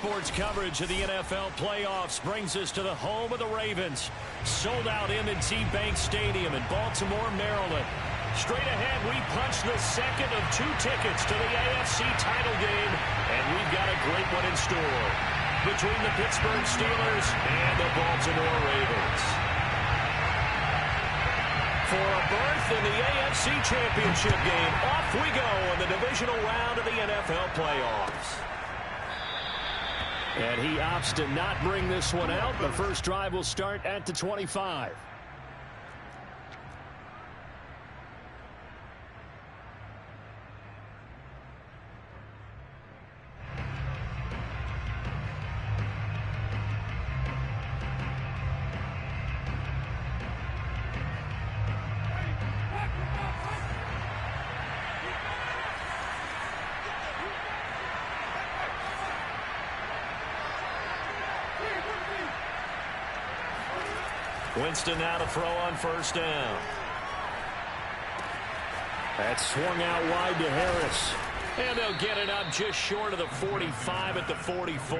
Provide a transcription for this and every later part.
Sports coverage of the NFL playoffs brings us to the home of the Ravens. Sold out M&T Bank Stadium in Baltimore, Maryland. Straight ahead, we punch the second of 2 tickets to the AFC title game, and we've got a great one in store between the Pittsburgh Steelers and the Baltimore Ravens. For a berth in the AFC Championship game, off we go in the divisional round of the NFL playoffs. And he opts to not bring this one out. The first drive will start at the 25. Winston now to throw on first down. That swung out wide to Harris. And they'll get it up just short of the 45 at the 44.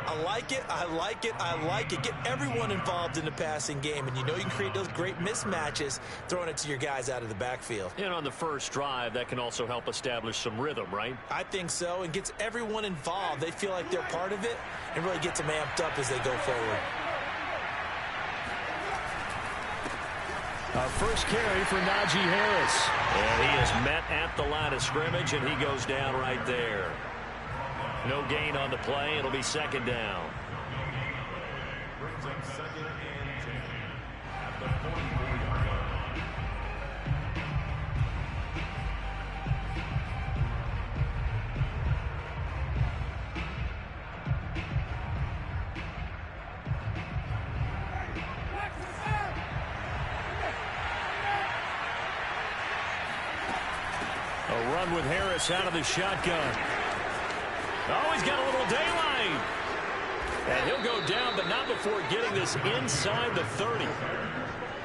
I like it, I like it, I like it. Get everyone involved in the passing game, and you know you can create those great mismatches throwing it to your guys out of the backfield. And on the first drive, that can also help establish some rhythm, right? I think so, and gets everyone involved. They feel like they're part of it and really gets them amped up as they go forward. Our first carry for Najee Harris. And he is met at the line of scrimmage, and he goes down right there. No gain on the play. It'll be second down. Brings up second and 10 at the 44-yard line. A run with Harris out of the shotgun. Oh, he's got a little daylight. And he'll go down, but not before getting this inside the 30.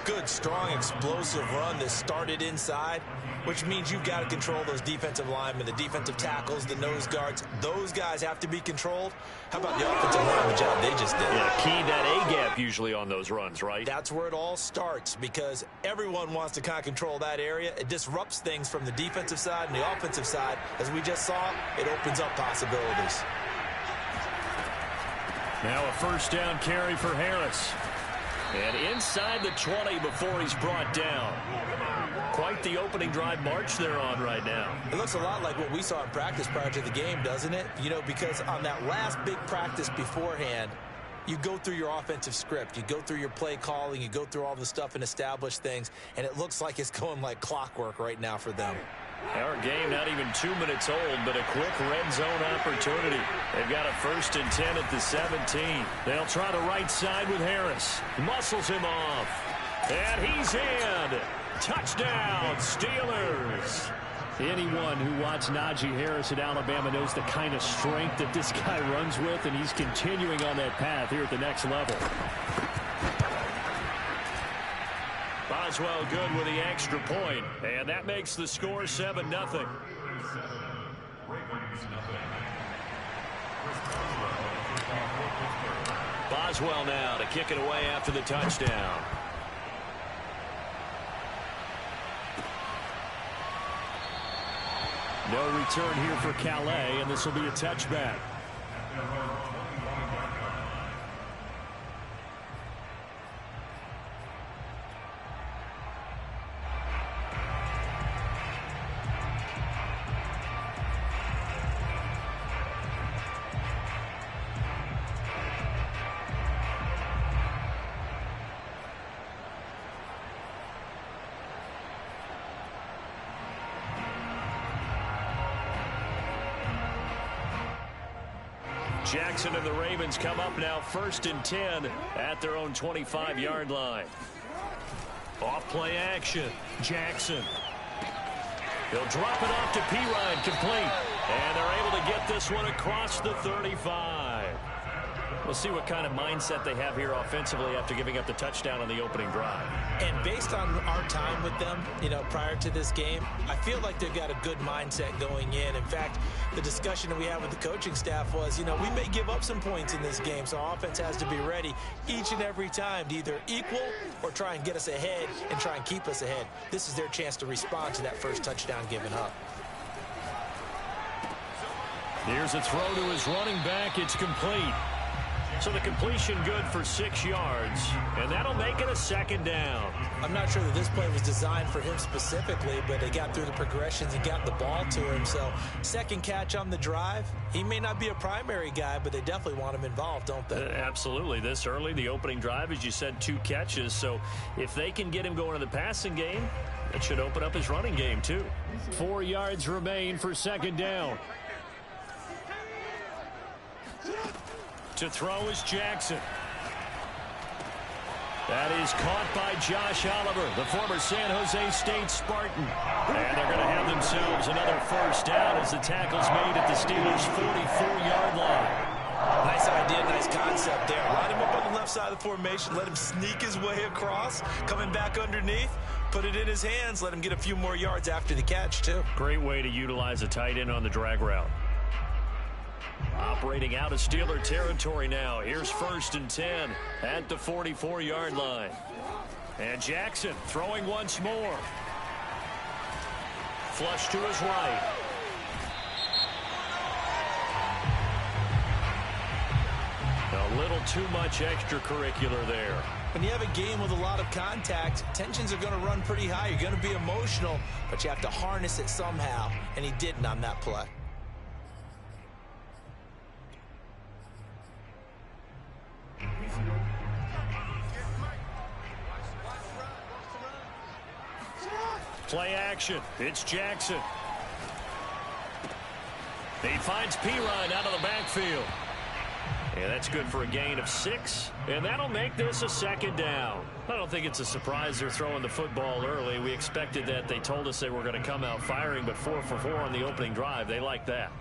Good, strong, explosive run that started inside, which means you've got to control those defensive linemen, the defensive tackles, the nose guards. Those guys have to be controlled. How about the offensive lineman job they just did? Yeah, key that A-gap usually on those runs, right? That's where it all starts, because everyone wants to kind of control that area. It disrupts things from the defensive side and the offensive side. As we just saw, it opens up possibilities. Now a first down carry for Harris. And inside the 20 before he's brought down. Quite the opening drive march they're on right now. It looks a lot like what we saw in practice prior to the game, doesn't it? You know, because on that last big practice beforehand, you go through your offensive script. You go through your play calling. You go through all the stuff and establish things. And it looks like it's going like clockwork right now for them. Our game not even 2 minutes old, but a quick red zone opportunity. They've got a first and 10 at the 17. They'll try the right side with Harris. Muscles him off. And he's in. Touchdown, Steelers. Anyone who watched Najee Harris at Alabama knows the kind of strength that this guy runs with, and he's continuing on that path here at the next level. Boswell good with the extra point, and that makes the score 7-0. Boswell now to kick it away after the touchdown. No return here for Calais, and this will be a touchback. Jackson and the Ravens come up now first and 10 at their own 25-yard line. Off play action. Jackson. He'll drop it off to Pirine, complete. And they're able to get this one across the 35. We'll see what kind of mindset they have here offensively after giving up the touchdown on the opening drive. And based on our time with them, prior to this game, I feel like they've got a good mindset going in. In fact, the discussion that we had with the coaching staff was, we may give up some points in this game, so our offense has to be ready each and every time to either equal or try and get us ahead and try and keep us ahead. This is their chance to respond to that first touchdown given up. Here's a throw to his running back. It's complete. So the completion good for 6 yards, and that'll make it a second down. I'm not sure that this play was designed for him specifically, but they got through the progressions and got the ball to him. So second catch on the drive. He may not be a primary guy, but they definitely want him involved, don't they? Absolutely. This early, the opening drive, as you said, 2 catches. So if they can get him going in the passing game, that should open up his running game too. 4 yards remain for second down. To throw is Jackson. That is caught by Josh Oliver, the former San Jose State Spartan. And they're going to have themselves another first down as the tackle's made at the Steelers' 44-yard line. Nice idea, nice concept there. Line him up on the left side of the formation, let him sneak his way across, coming back underneath, put it in his hands, let him get a few more yards after the catch, too. Great way to utilize a tight end on the drag route. Operating out of Steeler territory now. Here's 1st and 10 at the 44-yard line. And Jackson throwing once more. Flush to his right. A little too much extracurricular there. When you have a game with a lot of contact, tensions are going to run pretty high. You're going to be emotional, but you have to harness it somehow, and he didn't on that play. Play action. It's Jackson. He finds Pirine out of the backfield. And that's good for a gain of 6. And that'll make this a second down. I don't think it's a surprise they're throwing the football early. We expected that. They told us they were going to come out firing, but 4 for 4 on the opening drive. They like that.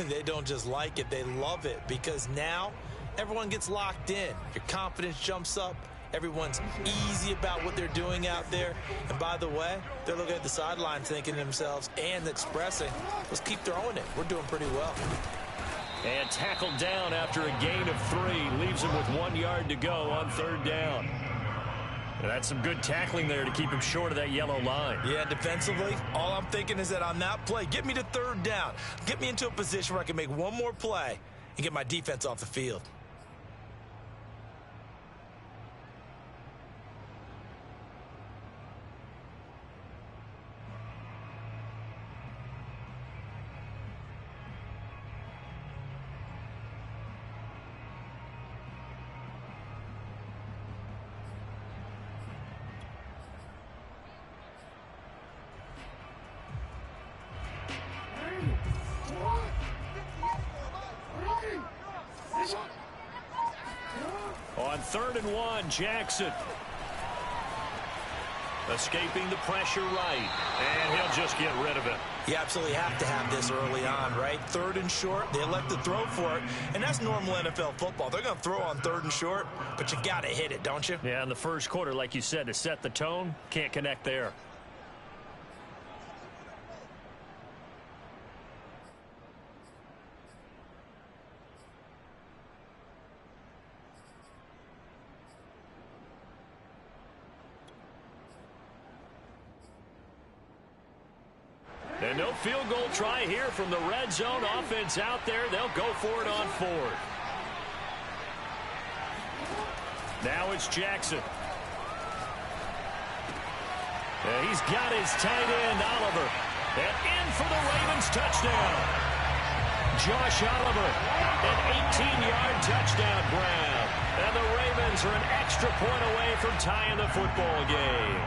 They don't just like it. They love it because now everyone gets locked in. Your confidence jumps up. Everyone's easy about what they're doing out there. And by the way, they're looking at the sideline thinking to themselves and expressing, let's keep throwing it. We're doing pretty well. And tackled down after a gain of 3. Leaves him with 1 yard to go on 3rd down. And that's some good tackling there to keep him short of that yellow line. Yeah, defensively, all I'm thinking is that on that play, get me to 3rd down. Get me into a position where I can make one more play and get my defense off the field. On 3rd and 1, Jackson. Escaping the pressure right. And he'll just get rid of it. You absolutely have to have this early on, right? 3rd and short, they elect to throw for it. And that's normal NFL football. They're going to throw on 3rd and short, but you got to hit it, don't you? Yeah, in the first quarter, like you said, to set the tone, can't connect there. And no field goal try here from the red zone offense out there. They'll go for it on 4th. Now it's Jackson. He's got his tight end, Oliver. And in for the Ravens touchdown. Josh Oliver, an 18-yard touchdown grab. And the Ravens are an extra point away from tying the football game.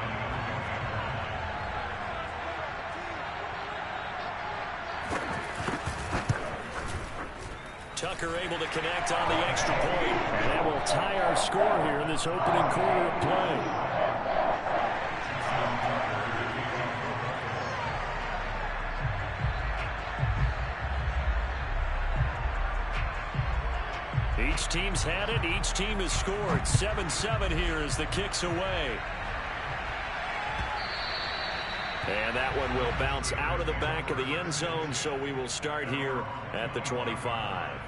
Tucker able to connect on the extra point. And that will tie our score here in this opening quarter of play. Each Each team's had it. Each team has scored. 7-7 here as the kick's away. And that one will bounce out of the back of the end zone, so we will start here at the 25.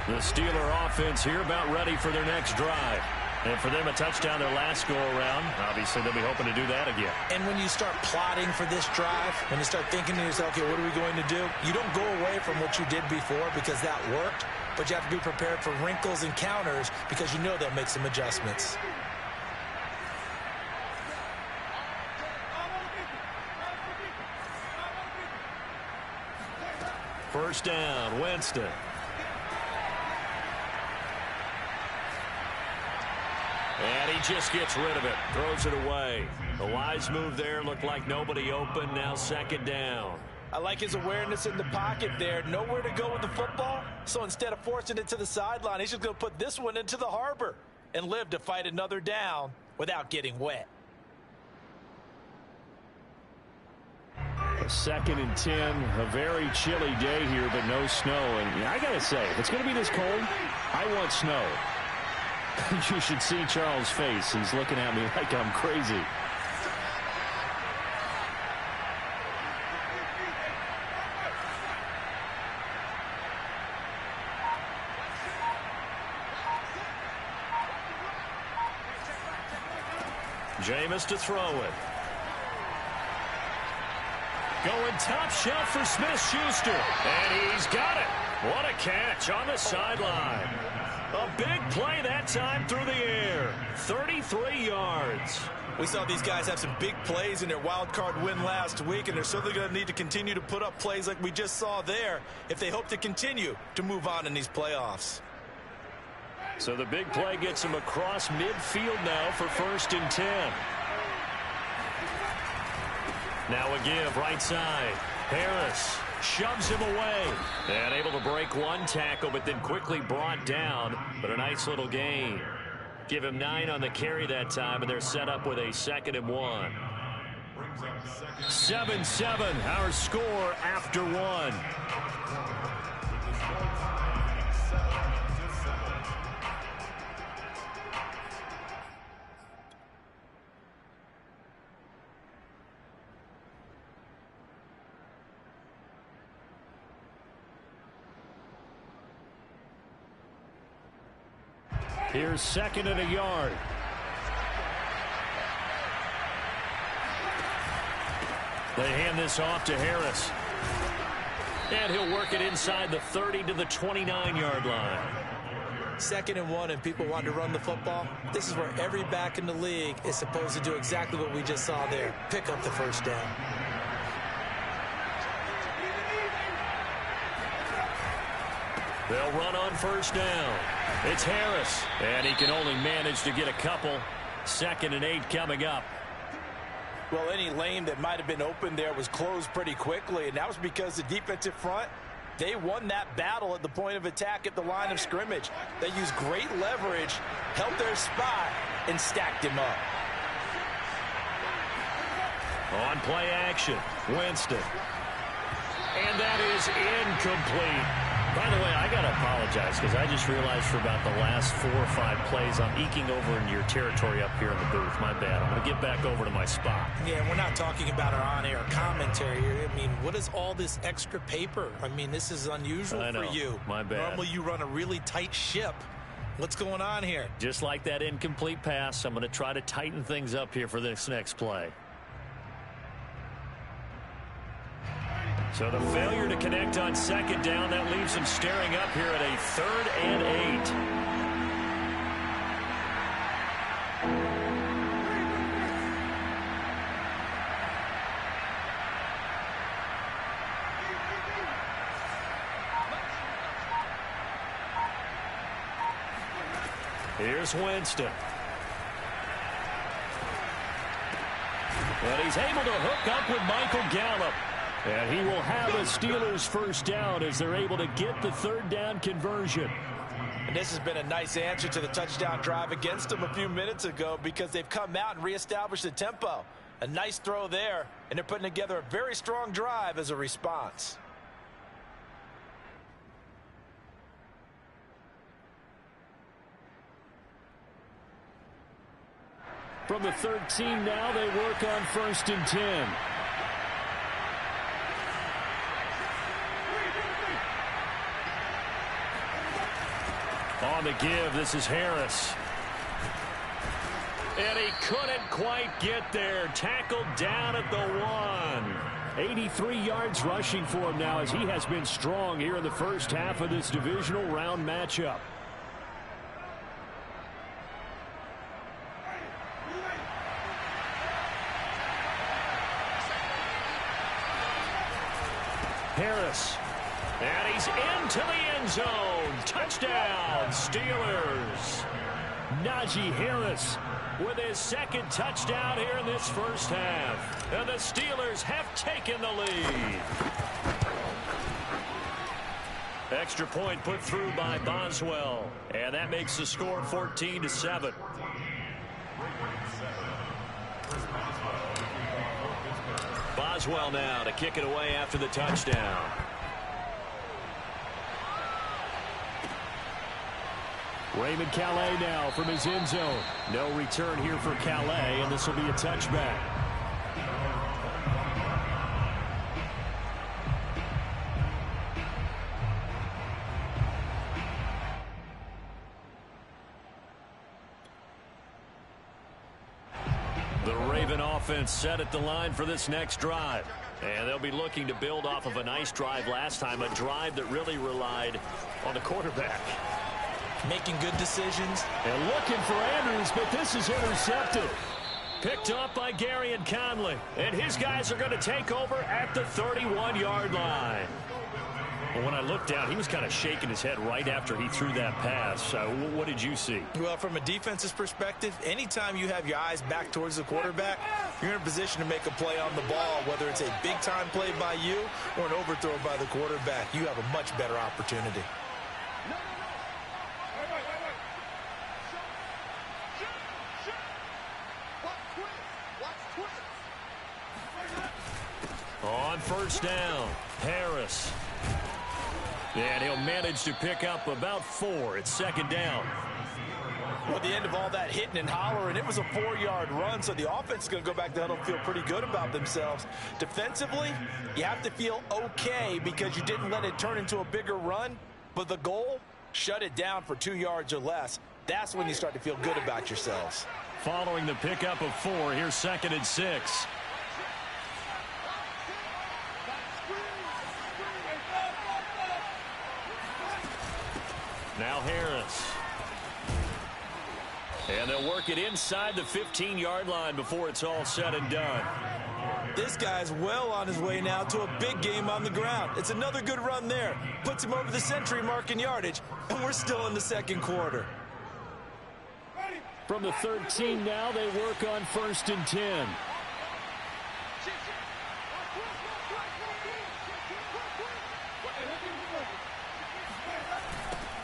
The Steeler offense here about ready for their next drive. And for them, a touchdown their last go-around. Obviously, they'll be hoping to do that again. And when you start plotting for this drive, when you start thinking to yourself, okay, what are we going to do? You don't go away from what you did before because that worked, but you have to be prepared for wrinkles and counters because you know they'll make some adjustments. First down, Winston. And he just gets rid of it, throws it away. A wise move there, looked like nobody open, now second down. I like his awareness in the pocket there, nowhere to go with the football. So instead of forcing it to the sideline, he's just going to put this one into the harbor and live to fight another down without getting wet. A 2nd and 10, a very chilly day here, but no snow. And I got to say, if it's going to be this cold, I want snow. You should see Charles' face. He's looking at me like I'm crazy. Jameis to throw it. Going top shelf for Smith-Schuster. And he's got it. What a catch on the sideline. A big play that time through the air. 33 yards. We saw these guys have some big plays in their wild card win last week, and they're certainly going to need to continue to put up plays like we just saw there if they hope to continue to move on in these playoffs. So the big play gets them across midfield now for 1st and 10. Now a give right side. Harris shoves him away. And able to break one tackle, but then quickly brought down. But a nice little gain. Give him 9 on the carry that time, and they're set up with a 2nd and 1. 7-7, our score after 1. Here's 2nd and a yard. They hand this off to Harris. And he'll work it inside the 30 to the 29-yard line. 2nd and 1, and people want to run the football. This is where every back in the league is supposed to do exactly what we just saw there. Pick up the first down. They'll run on first down. It's Harris, and he can only manage to get a couple. 2nd and 8 coming up. Well, any lane that might have been open there was closed pretty quickly, and that was because the defensive front, they won that battle at the point of attack at the line of scrimmage. They used great leverage, held their spot, and stacked him up. On play action, Winston. And that is incomplete. By the way, I got to apologize because I just realized for about the last 4 or 5 plays I'm eking over into your territory up here in the booth. My bad. I'm going to get back over to my spot. Yeah, we're not talking about our on-air commentary here. I mean, what is all this extra paper? I mean, this is unusual for you. My bad. Normally you run a really tight ship. What's going on here? Just like that incomplete pass, I'm going to try to tighten things up here for this next play. So the failure to connect on 2nd down, that leaves him staring up here at a 3rd and 8. Here's Winston. But he's able to hook up with Michael Gallup. And he will have a Steelers first down as they're able to get the 3rd down conversion. And this has been a nice answer to the touchdown drive against them a few minutes ago because they've come out and reestablished the tempo. A nice throw there, and they're putting together a very strong drive as a response. From the 13 now, they work on 1st and 10. On the give, this is Harris. And he couldn't quite get there. Tackled down at the 1. 83 yards rushing for him now as he has been strong here in the first half of this divisional round matchup. Harris. And he's into the end zone. Touchdown, Steelers. Najee Harris with his second touchdown here in this first half. And the Steelers have taken the lead. Extra point put through by Boswell. And that makes the score 14-7. Boswell now to kick it away after the touchdown. Raymond Calais now from his end zone. No return here for Calais, and this will be a touchback. The Raven offense set at the line for this next drive. And they'll be looking to build off of a nice drive last time, a drive that really relied on the quarterback. Making good decisions. And looking for Andrews, but this is intercepted. Picked up by Gary and Conley. And his guys are going to take over at the 31-yard line. Well, when I looked down, he was kind of shaking his head right after he threw that pass. What did you see? Well, from a defense's perspective, anytime you have your eyes back towards the quarterback, you're in a position to make a play on the ball, whether it's a big-time play by you or an overthrow by the quarterback. You have a much better opportunity. On first down, Harris. And he'll manage to pick up about 4. It's second down. Well, at the end of all that hitting and hollering, it was a 4-yard run, so the offense is going to go back to huddle and feel pretty good about themselves. Defensively, you have to feel okay because you didn't let it turn into a bigger run, but the goal, shut it down for 2 yards or less. That's when you start to feel good about yourselves. Following the pickup of 4, here's 2nd and 6. Now Harris. And they'll work it inside the 15-yard line before it's all said and done. This guy's well on his way now to a big game on the ground. It's another good run there. Puts him over the century mark in yardage, and we're still in the second quarter. From the 13 now, they work on 1st and 10.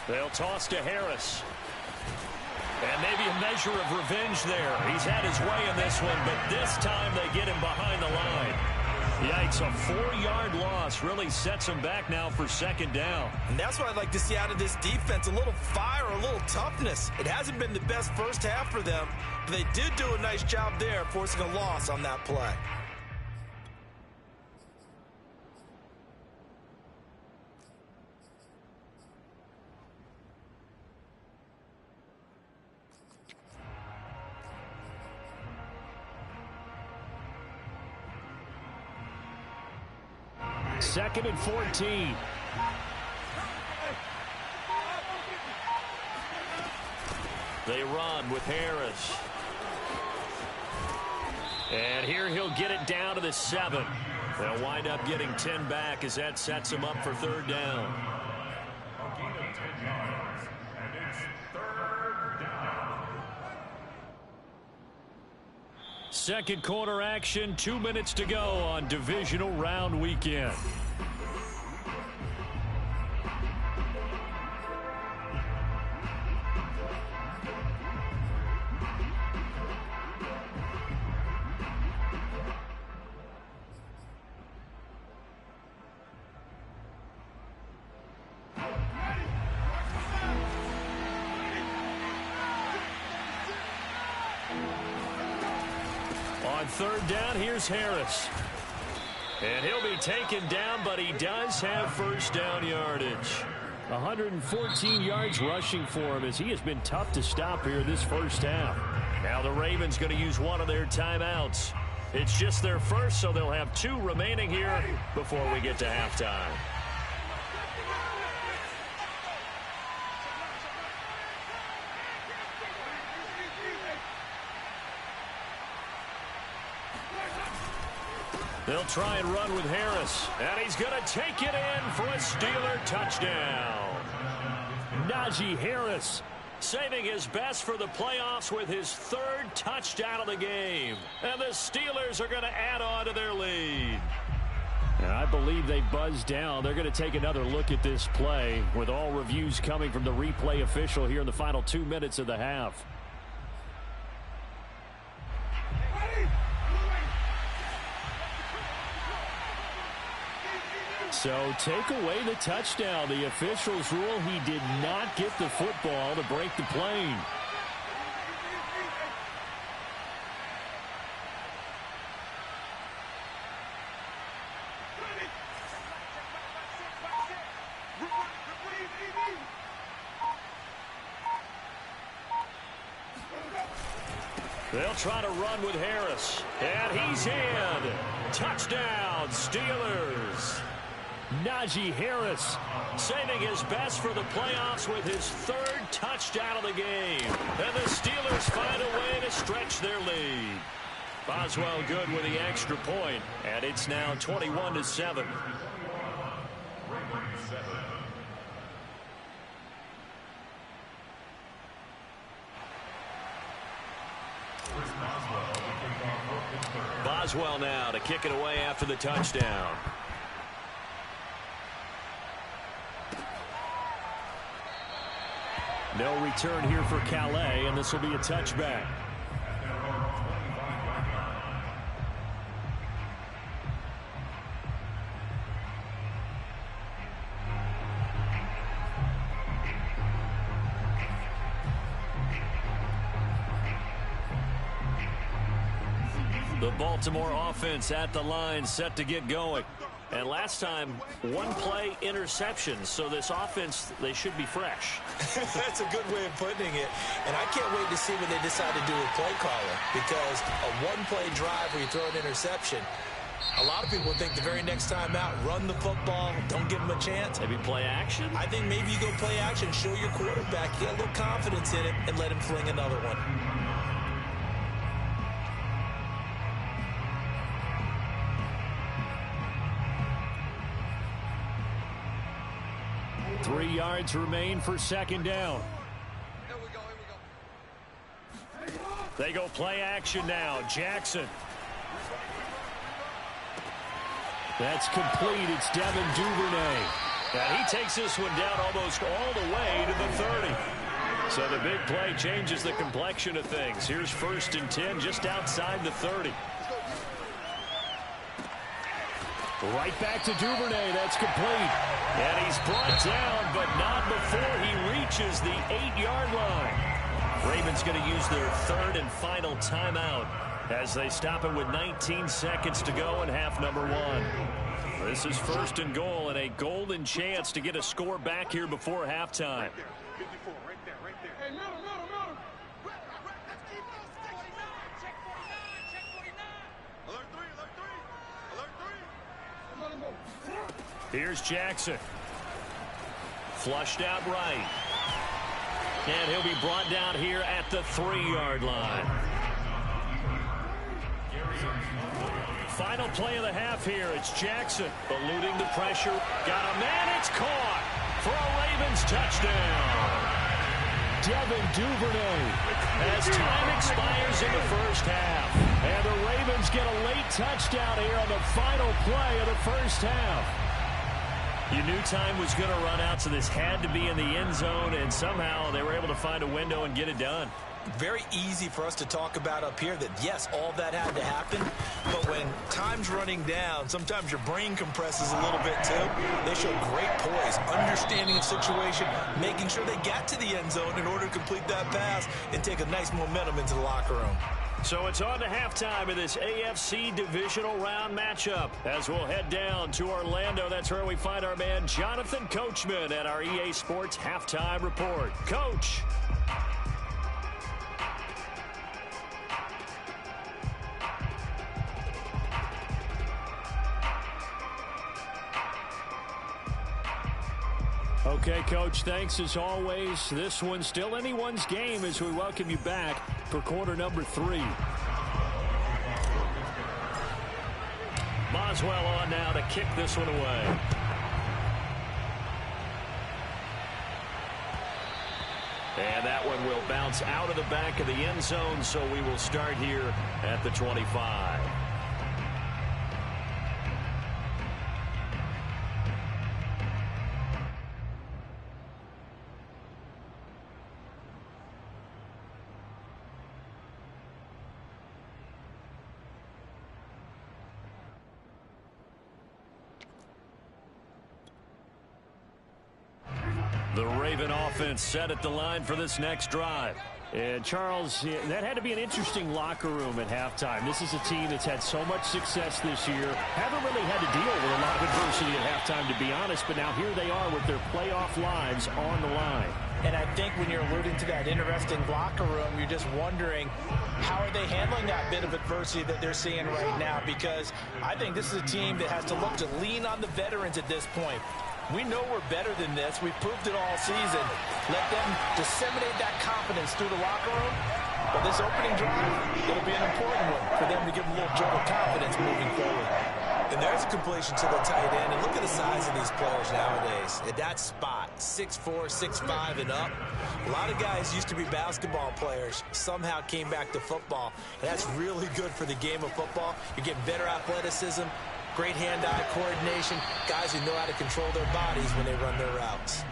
They'll toss to Harris. And maybe a measure of revenge there. He's had his way in this one, but this time they get him behind the line. Yikes, a 4-yard loss really sets him back now for second down. And that's what I'd like to see out of this defense, a little fire, a little toughness. It hasn't been the best first half for them, but they did do a nice job there forcing a loss on that play. Second and 14. They run with Harris. And here he'll get it down to the 7. They'll wind up getting 10 back as that sets him up for third down. A gain of 10 yards, and it's third down. Second quarter action, 2 minutes to go on divisional round weekend. On third down, here's Harris. And he'll be taken down, but he does have first down yardage. 114 yards rushing for him as he has been tough to stop here this first half. Now the Ravens going to use one of their timeouts. It's just their first, so they'll have 2 remaining here before we get to halftime. They'll try and run with Harris. And he's going to take it in for a Steeler touchdown. Najee Harris saving his best for the playoffs with his 3rd touchdown of the game. And the Steelers are going to add on to their lead. And I believe they buzzed down. They're going to take another look at this play with all reviews coming from the replay official here in the final 2 minutes of the half. So take away the touchdown. The officials rule he did not get the football to break the plane. They'll try to run with Harris. And he's in. Touchdown, Steelers. Najee Harris saving his best for the playoffs with his 3rd touchdown of the game. And the Steelers find a way to stretch their lead. Boswell good with the extra point, and it's now 21-7. Boswell now to kick it away after the touchdown. No return here for Calais, and this will be a touchback. The Baltimore offense at the line, set to get going. And last time, 1 play interception. So this offense, they should be fresh. That's a good way of putting it. And I can't wait to see what they decide to do with play caller. Because a 1-play drive where you throw an interception, a lot of people think the very next time out, run the football, don't give them a chance. Maybe play action? I think maybe you go play action, show your quarterback, get a little confidence in it, and let him fling another one. 3 yards remain for second down. They go play action now. Jackson. That's complete. It's Devin Duvernay. And he takes this one down almost all the way to the 30. So the big play changes the complexion of things. Here's 1st and 10 just outside the 30. Right back to Duvernay. That's complete. And he's brought down, but not before he reaches the 8-yard line. Ravens going to use their 3rd and final timeout as they stop it with 19 seconds to go in half number 1. This is 1st and goal and a golden chance to get a score back here before halftime. 54, right there, right there. Hey, middle. Let's keep those sticks. Check 49, check 49. Alert 3, alert 3. Alert 3. Here's Jackson. Flushed out right. And he'll be brought down here at the 3-yard line. Final play of the half here. It's Jackson eluding the pressure. Got a man. It's caught for a Ravens touchdown. Devin Duvernay as time expires in the first half. And the Ravens get a late touchdown here on the final play of the first half. You knew time was going to run out, so this had to be in the end zone, and somehow they were able to find a window and get it done. Very easy for us to talk about up here that, yes, all that had to happen, but when time's running down, sometimes your brain compresses a little bit too. They showed great poise, understanding of situation, making sure they got to the end zone in order to complete that pass and take a nice momentum into the locker room. So it's on to halftime of this AFC divisional round matchup as we'll head down to Orlando. That's where we find our man Jonathan Coachman at our EA Sports Halftime Report. Coach. Okay, Coach, thanks as always. This one's still anyone's game as we welcome you back for quarter number 3. Boswell on now to kick this one away. And that one will bounce out of the back of the end zone, so we will start here at the 25. The Raven offense set at the line for this next drive. And Charles, that had to be an interesting locker room at halftime. This is a team that's had so much success this year. Haven't really had to deal with a lot of adversity at halftime, to be honest. But now here they are with their playoff lives on the line. And I think when you're alluding to that interesting locker room, you're just wondering how are they handling that bit of adversity that they're seeing right now? Because I think this is a team that has to look to lean on the veterans at this point. We know we're better than this. We've proved it all season. Let them disseminate that confidence through the locker room. But this opening drive, it'll be an important one for them to give them a little jolt of confidence moving forward. And there's a completion to the tight end. And look at the size of these players nowadays. At that spot, 6'4", 6'5", and up. A lot of guys used to be basketball players, somehow came back to football. And that's really good for the game of football. You're getting better athleticism, great hand-eye coordination, guys who know how to control their bodies when they run their routes.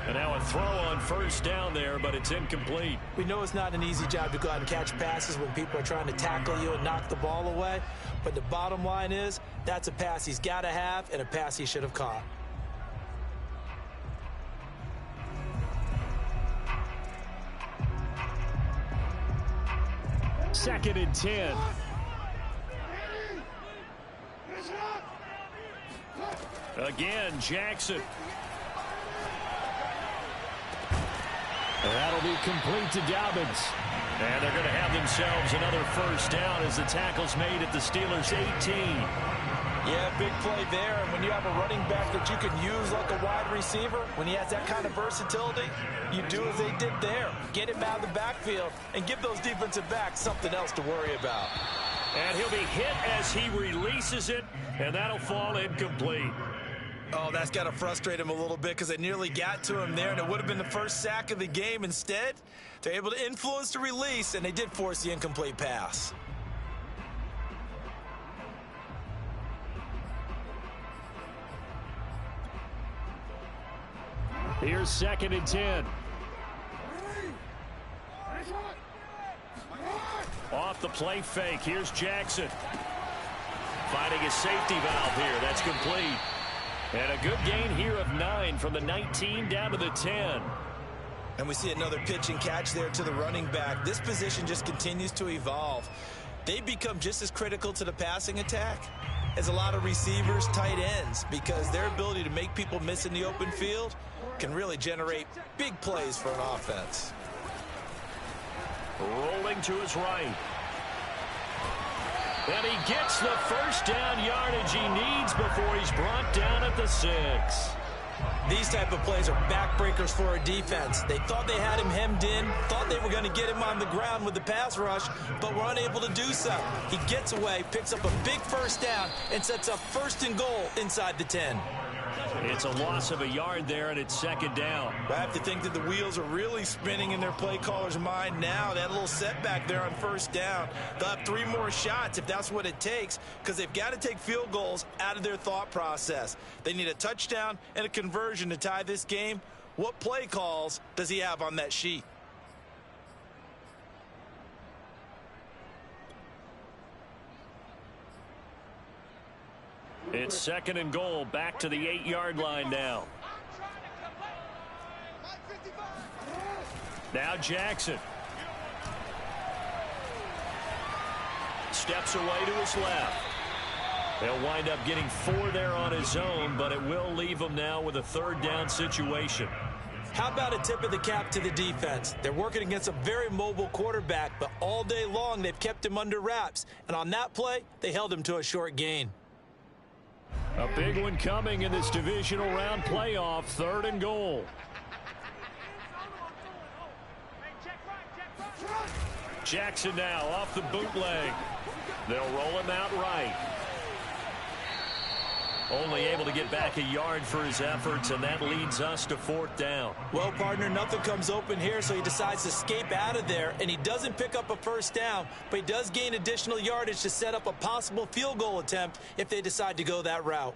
And now a throw on first down there, but it's incomplete. We know it's not an easy job to go out and catch passes when people are trying to tackle you and knock the ball away. But the bottom line is, that's a pass he's got to have and a pass he should have caught. Second and 10. Again, Jackson. And that'll be complete to Dobbins. And they're going to have themselves another first down as the tackle's made at the Steelers' 18. Yeah, big play there. And when you have a running back that you can use like a wide receiver, when he has that kind of versatility, you do as they did there. Get him out of the backfield and give those defensive backs something else to worry about. And he'll be hit as he releases it, and that'll fall incomplete. Oh, that's got to frustrate him a little bit because they nearly got to him there, and it would have been the first sack of the game. Instead, they're able to influence the release, and they did force the incomplete pass. Here's second and 10. Off the play fake. Here's Jackson. Finding a safety valve here. That's complete. And a good gain here of 9 from the 19 down to the 10. And we see another pitch and catch there to the running back. This position just continues to evolve. They become just as critical to the passing attack as a lot of receivers, tight ends, because their ability to make people miss in the open field can really generate big plays for an offense. Rolling to his right. And he gets the first down yardage he needs before he's brought down at the 6. These type of plays are backbreakers for a defense. They thought they had him hemmed in, thought they were going to get him on the ground with the pass rush, but were unable to do so. He gets away, picks up a big first down, and sets up first and goal inside the 10. It's a loss of a yard there, and it's second down. I have to think that the wheels are really spinning in their play caller's mind now. That little setback there on first down. They'll have 3 more shots if that's what it takes, because they've got to take field goals out of their thought process. They need a touchdown and a conversion to tie this game. What play calls does he have on that sheet? It's second and goal, back to the 8-yard line now. Now Jackson. steps away to his left. They'll wind up getting 4 there on his own, but it will leave him now with a 3rd down situation. How about a tip of the cap to the defense? They're working against a very mobile quarterback, but all day long they've kept him under wraps. And on that play, they held him to a short gain. A big one coming in this divisional round playoff, 3rd and goal. Jackson now off the bootleg. They'll roll him out right. Only able to get back a yard for his efforts, and that leads us to 4th down. Well, partner, nothing comes open here, so he decides to escape out of there, and he doesn't pick up a 1st down, but he does gain additional yardage to set up a possible field goal attempt if they decide to go that route.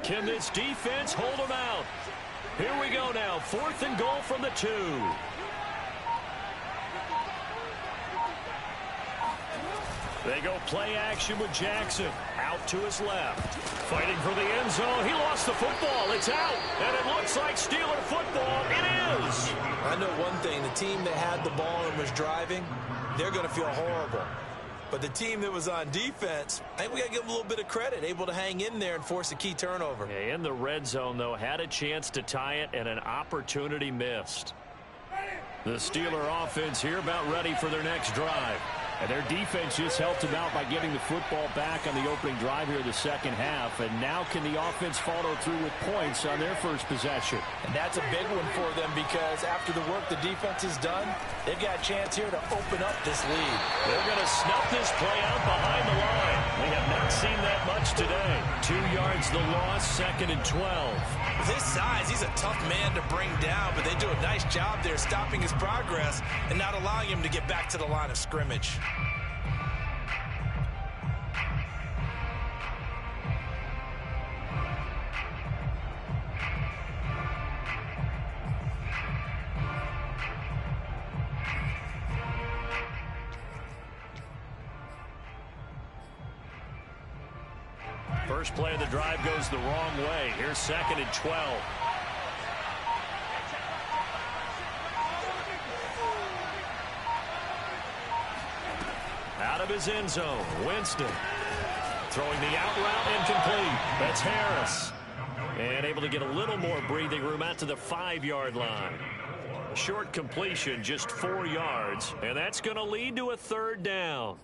Can this defense hold them out? Here we go now. 4th and goal from the 2. They go play action with Jackson. Out to his left. Fighting for the end zone. He lost the football. It's out. And it looks like Steeler football. It is. I know one thing. The team that had the ball and was driving, they're going to feel horrible. But the team that was on defense, I think we got to give them a little bit of credit, able to hang in there and force a key turnover. Yeah, in the red zone, though, had a chance to tie it and an opportunity missed. The Steeler offense here about ready for their next drive. And their defense just helped them out by getting the football back on the opening drive here in the 2nd half. And now can the offense follow through with points on their first possession? And that's a big one for them because after the work the defense has done, they've got a chance here to open up this lead. They're going to snuff this play out behind the line. We have not seen that much today. 2 yards the loss, 2nd and 12. With his size, he's a tough man to bring down, but they do a nice job there stopping his progress and not allowing him to get back to the line of scrimmage. First play of the drive goes the wrong way. Here's 2nd and 12. Out of his end zone, Winston. Throwing the out route incomplete. That's Harris. And able to get a little more breathing room out to the 5-yard line. Short completion, just 4 yards. And that's going to lead to a 3rd down.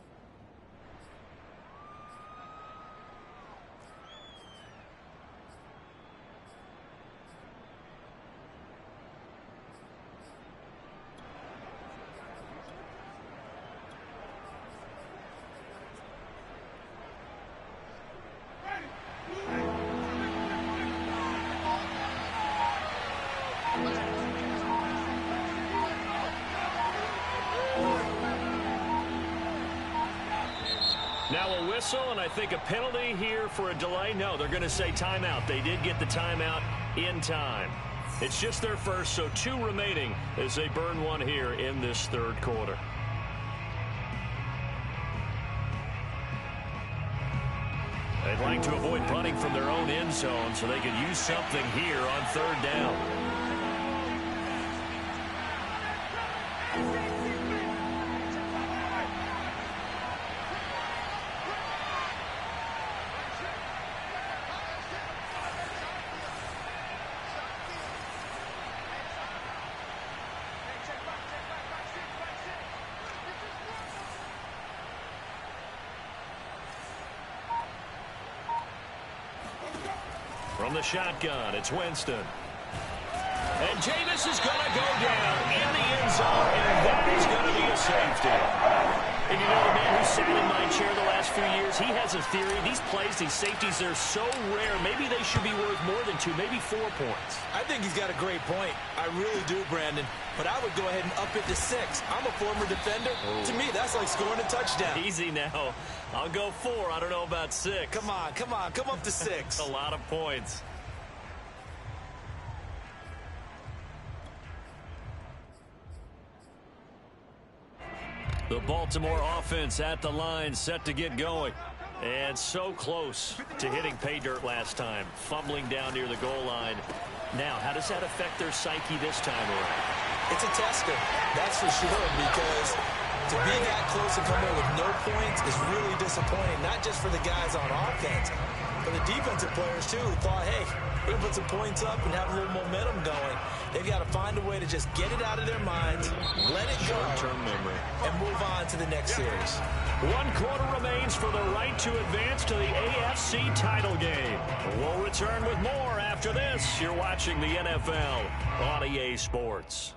Now a whistle, and I think a penalty here for a delay. No, they're going to say timeout. They did get the timeout in time. It's just their first, so 2 remaining as they burn 1 here in this 3rd quarter. They'd like to avoid punting from their own end zone so they could use something here on 3rd down. From the shotgun, it's Winston. And Jameis is going to go down in the end zone, and that is going to be a safety. And you know, the man who sat in my chair the last few years, he has a theory. These plays, these safeties, they're so rare. Maybe they should be worth more than 2, maybe 4 points. I think he's got a great point. I really do, Brandon. But I would go ahead and up it to 6. I'm a former defender. Oh. To me, that's like scoring a touchdown. Easy now. I'll go 4. I don't know about 6. Come on. Come up to 6. A lot of points. The Baltimore offense at the line, set to get going. And so close to hitting pay dirt last time, fumbling down near the goal line. Now, how does that affect their psyche this time around? It's a tester, that's for sure, because to be that close and come in with no points is really disappointing, not just for the guys on offense, but the defensive players, too, who thought, hey, we're going to put some points up and have a little momentum going. They've got to find a way to just get it out of their minds, let it go, short-term memory, and move on to the next series. 1 quarter remains for the right to advance to the AFC title game. We'll return with more after this. You're watching the NFL on EA Sports.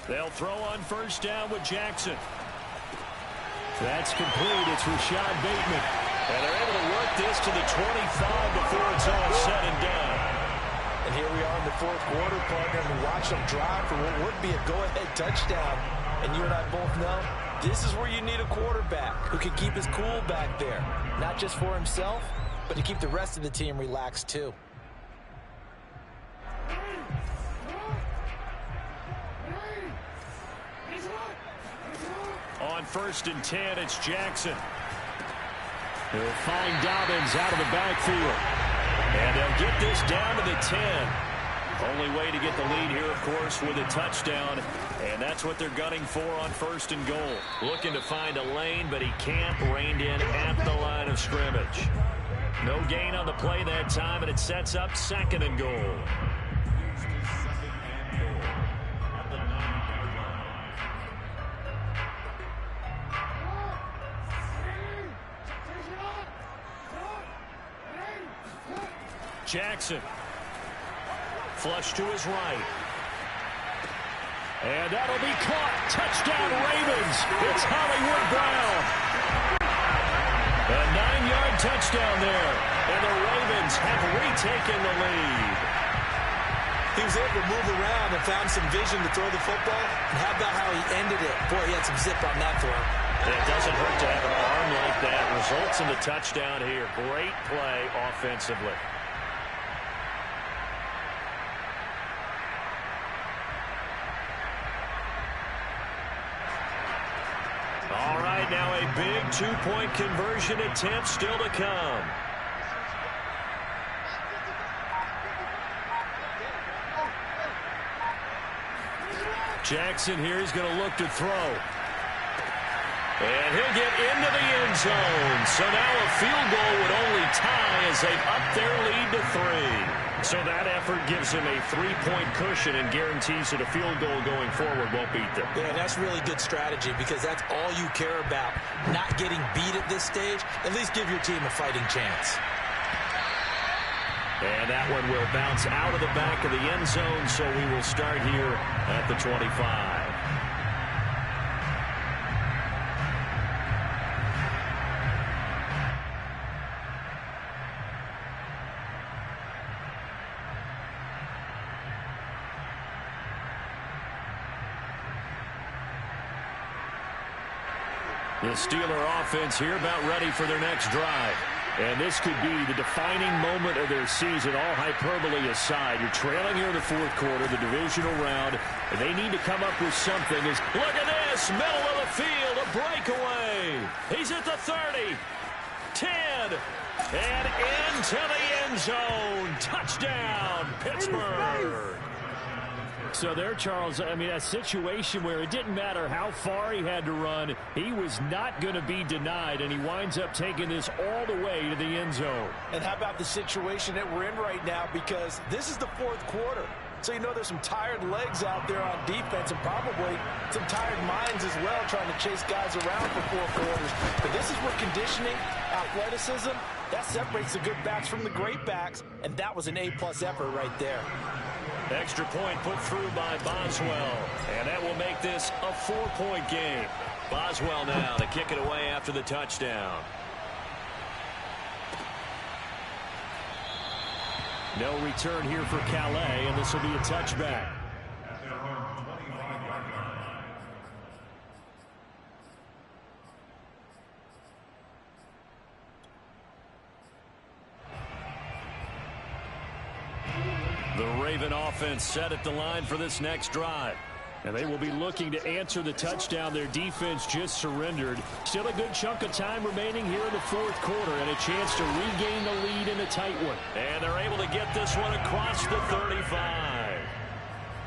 They'll throw on first down with Jackson. That's complete. It's Rashad Bateman. And they're able to work this to the 25 before it's all said and done. And here we are in the fourth quarter, partner, and we watch them drive for what would be a go-ahead touchdown. And you and I both know this is where you need a quarterback who can keep his cool back there. Not just for himself, but to keep the rest of the team relaxed, too. On first and 10, it's Jackson. He'll find Dobbins out of the backfield. And they'll get this down to the 10. Only way to get the lead here, of course, with a touchdown. And that's what they're gunning for on first and goal. Looking to find a lane, but he can't. Reined in at the line of scrimmage. No gain on the play that time, and it sets up second and goal. Jackson. Flush to his right. And that'll be caught. Touchdown Ravens. It's Hollywood Brown. A 9-yard touchdown there. And the Ravens have retaken the lead. He was able to move around and found some vision to throw the football. And how about how he ended it? Boy, he had some zip on that throw. It doesn't hurt to have an arm like that. Results in the touchdown here. Great play offensively. All right, now a big two-point conversion attempt still to come. Jackson here is going to look to throw. And he'll get into the end zone. So now a field goal would only tie as they up their lead to 3. So that effort gives him a 3-point cushion and guarantees that a field goal going forward won't beat them. Yeah, that's really good strategy because that's all you care about. Not getting beat at this stage. At least give your team a fighting chance. And that one will bounce out of the back of the end zone, so we will start here at the 25. The Steeler offense here about ready for their next drive. And this could be the defining moment of their season, all hyperbole aside. You're trailing here in the fourth quarter, the divisional round, and they need to come up with something. Look at this, middle of the field, a breakaway. He's at the 30, 10, and into the end zone. Touchdown, Pittsburgh. So there, Charles, I mean, a situation where it didn't matter how far he had to run, he was not going to be denied, and he winds up taking this all the way to the end zone. And how about the situation that we're in right now, because this is the fourth quarter. So you know there's some tired legs out there on defense and probably some tired minds as well trying to chase guys around for 4 quarters. But this is where conditioning, athleticism, that separates the good backs from the great backs, and that was an A-plus effort right there. Extra point put through by Boswell, and that will make this a 4-point game. Boswell now to kick it away after the touchdown. No return here for Calais, and this will be a touchback. The Raven offense set at the line for this next drive. And they will be looking to answer the touchdown their defense just surrendered. Still a good chunk of time remaining here in the fourth quarter and a chance to regain the lead in a tight one. And they're able to get this one across the 35.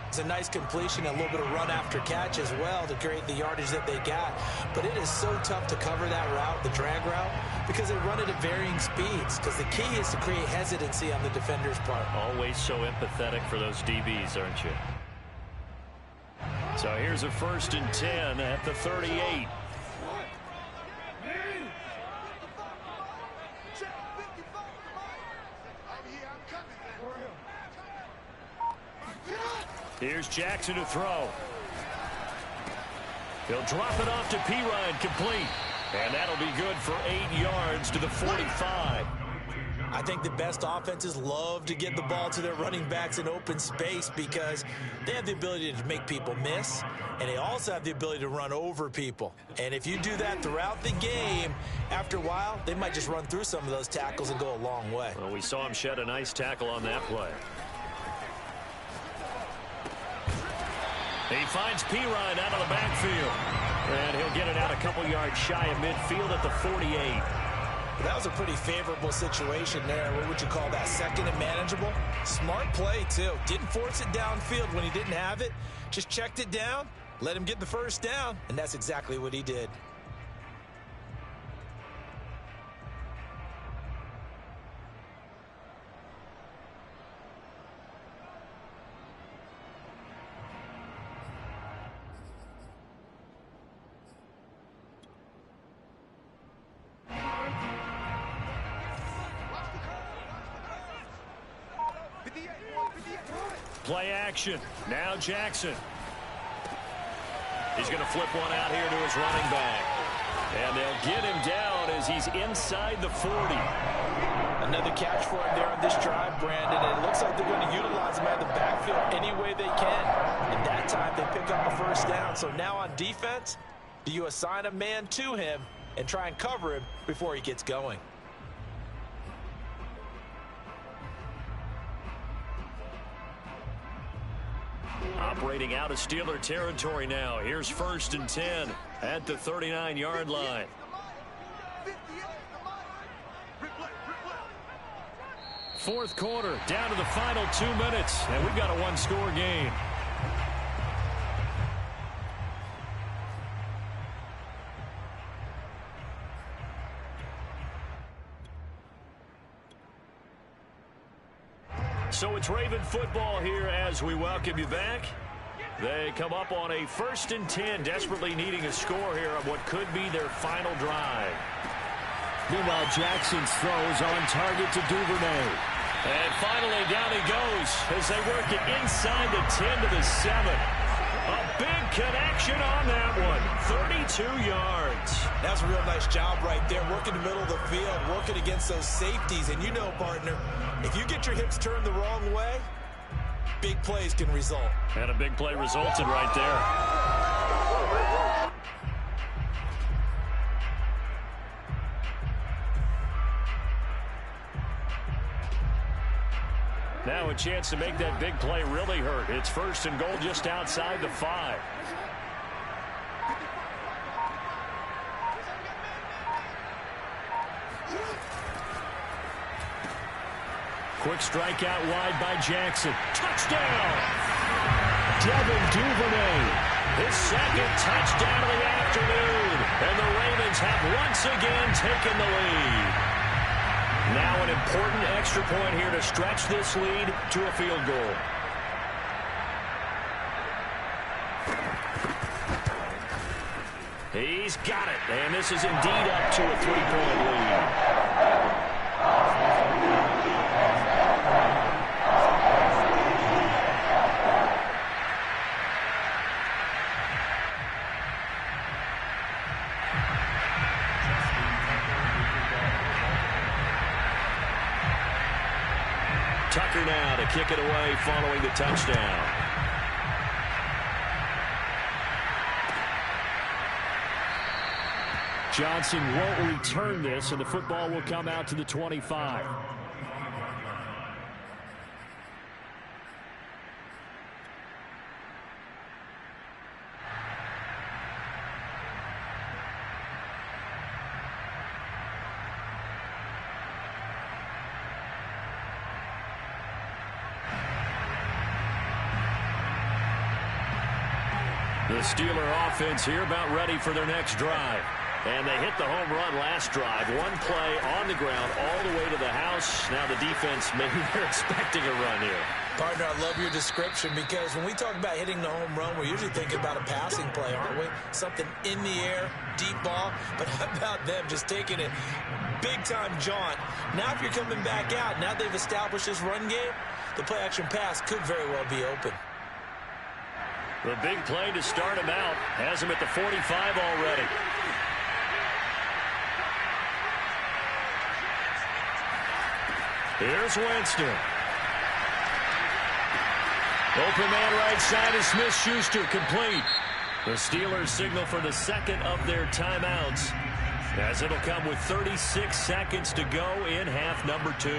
It's a nice completion, a little bit of run after catch as well to create the yardage that they got. But it is so tough to cover that route, the drag route, because they run it at varying speeds. Because the key is to create hesitancy on the defender's part. Always so empathetic for those DBs, aren't you? So here's a 1st and 10 at the 38. Here's Jackson to throw. He'll drop it off to Perine, complete. And that'll be good for 8 yards to the 45. I think the best offenses love to get the ball to their running backs in open space because they have the ability to make people miss, and they also have the ability to run over people. And if you do that throughout the game, after a while, they might just run through some of those tackles and go a long way. Well, we saw him shed a nice tackle on that play. He finds Perine out of the backfield. And he'll get it out a couple yards shy of midfield at the 48. That was a pretty favorable situation there. What would you call that? Second and manageable? Smart play, too. Didn't force it downfield when he didn't have it. Just checked it down, let him get the first down, and that's exactly what he did. Play action. Now Jackson. He's going to flip one out here to his running back. And they'll get him down as he's inside the 40. Another catch for him there on this drive, Brandon. And it looks like they're going to utilize him out of the backfield any way they can. And that time they pick up a first down. So now on defense, do you assign a man to him and try and cover him before he gets going? Operating out of Steeler territory now. Here's 1st and 10 at the 39-yard line. Fourth quarter, down to the final 2 minutes, and we've got a one-score game. So it's Raven football here as we welcome you back. They come up on a 1st and 10, desperately needing a score here on what could be their final drive. Meanwhile, Jackson's throws on target to Duvernay. And finally, down he goes as they work it inside the 10 to the 7. A big connection on that one. 32 yards. That's a real nice job right there. Working the middle of the field, working against those safeties. And you know, partner, if you get your hips turned the wrong way, big plays can result. And a big play resulted right there. Now a chance to make that big play really hurt. It's 1st and goal just outside the 5. Quick strike out wide by Jackson. Touchdown! Devin Duvernay. His second touchdown of the afternoon. And the Ravens have once again taken the lead. Now an important extra point here to stretch this lead to a field goal. He's got it. And this is indeed up to a 3-point lead. Tucker now to kick it away following the touchdown. Johnson won't return this, and the football will come out to the 25. The Steeler offense here about ready for their next drive. And they hit the home run last drive. One play on the ground all the way to the house. Now the defense, maybe they're expecting a run here. Partner, I love your description because when we talk about hitting the home run, we're usually thinking about a passing play, aren't we? Something in the air, deep ball. But how about them just taking it big-time jaunt? Now if you're coming back out, now they've established this run game, the play-action pass could very well be open. The big play to start him out has him at the 45 already. Here's Winston. Open man right side is Smith-Schuster, complete. The Steelers signal for the second of their timeouts, as it'll come with 36 seconds to go in half number 2.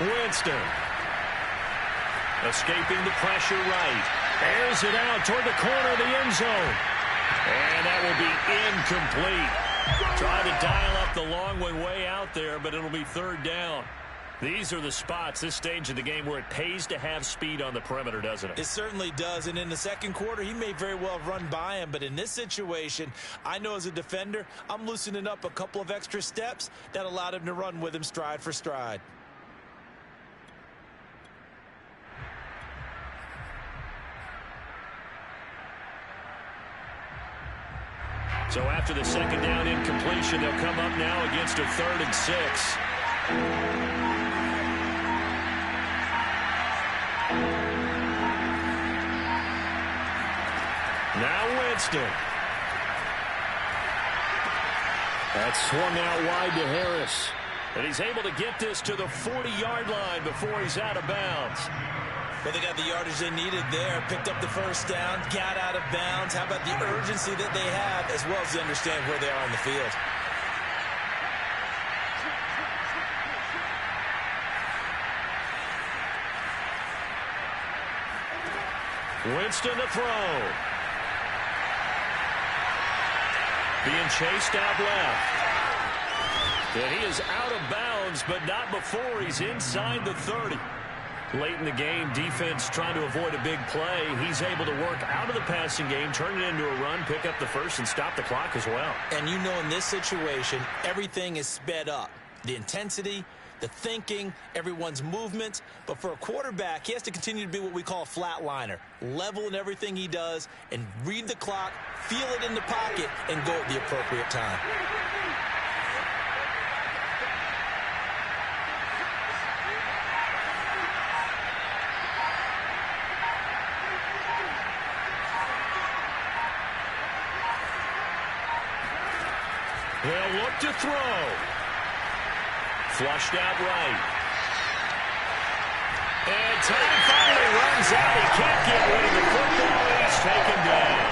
Winston. Escaping the pressure right. Airs it out toward the corner of the end zone. And that will be incomplete. Trying to dial up the long one way out there, but it'll be third down. These are the spots, this stage of the game, where it pays to have speed on the perimeter, doesn't it? It certainly does, and in the second quarter, he may very well have run by him, but in this situation, I know as a defender, I'm loosening up a couple of extra steps that allowed him to run with him stride for stride. So after the second down incompletion, they'll come up now against a 3rd and 6. Now Winston. That's swung out wide to Harris. And he's able to get this to the 40-yard line before he's out of bounds. Well, they got the yardage they needed there, picked up the first down, got out of bounds. How about the urgency that they have, as well as they understand where they are on the field? Winston to throw. Being chased out left. And he is out of bounds, but not before he's inside the 30. Late in the game, defense trying to avoid a big play. He's able to work out of the passing game, turn it into a run, pick up the first, and stop the clock as well. And you know in this situation, everything is sped up. The intensity, the thinking, everyone's movements. But for a quarterback, he has to continue to be what we call a flatliner. Level in everything he does and read the clock, feel it in the pocket, and go at the appropriate time. They'll look to throw. Flushed out right. And time finally runs out. He can't get rid of the football. He's taken down.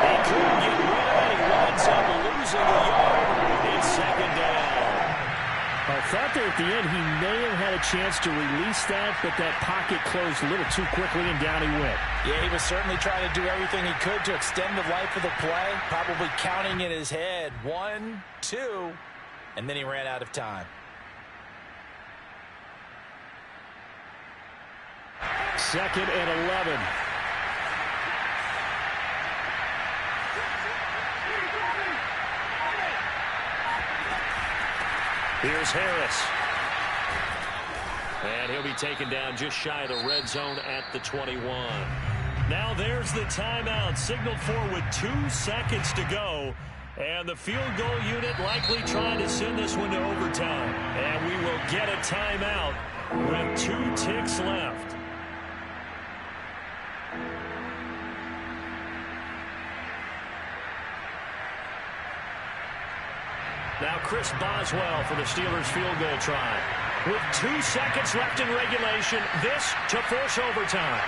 He couldn't get rid of it. He winds up losing a yard. It's second down. I thought there at the end he may have had a chance to release that, but that pocket closed a little too quickly, and down he went. Yeah, he was certainly trying to do everything he could to extend the life of the play, probably counting in his head 1, 2, and then he ran out of time. 2nd and 11. Here's Harris. And he'll be taken down just shy of the red zone at the 21. Now there's the timeout signaled for with 2 seconds to go. And the field goal unit likely trying to send this one to overtime. And we will get a timeout with 2 ticks left. Now Chris Boswell for the Steelers field goal try. With 2 seconds left in regulation, this to force overtime.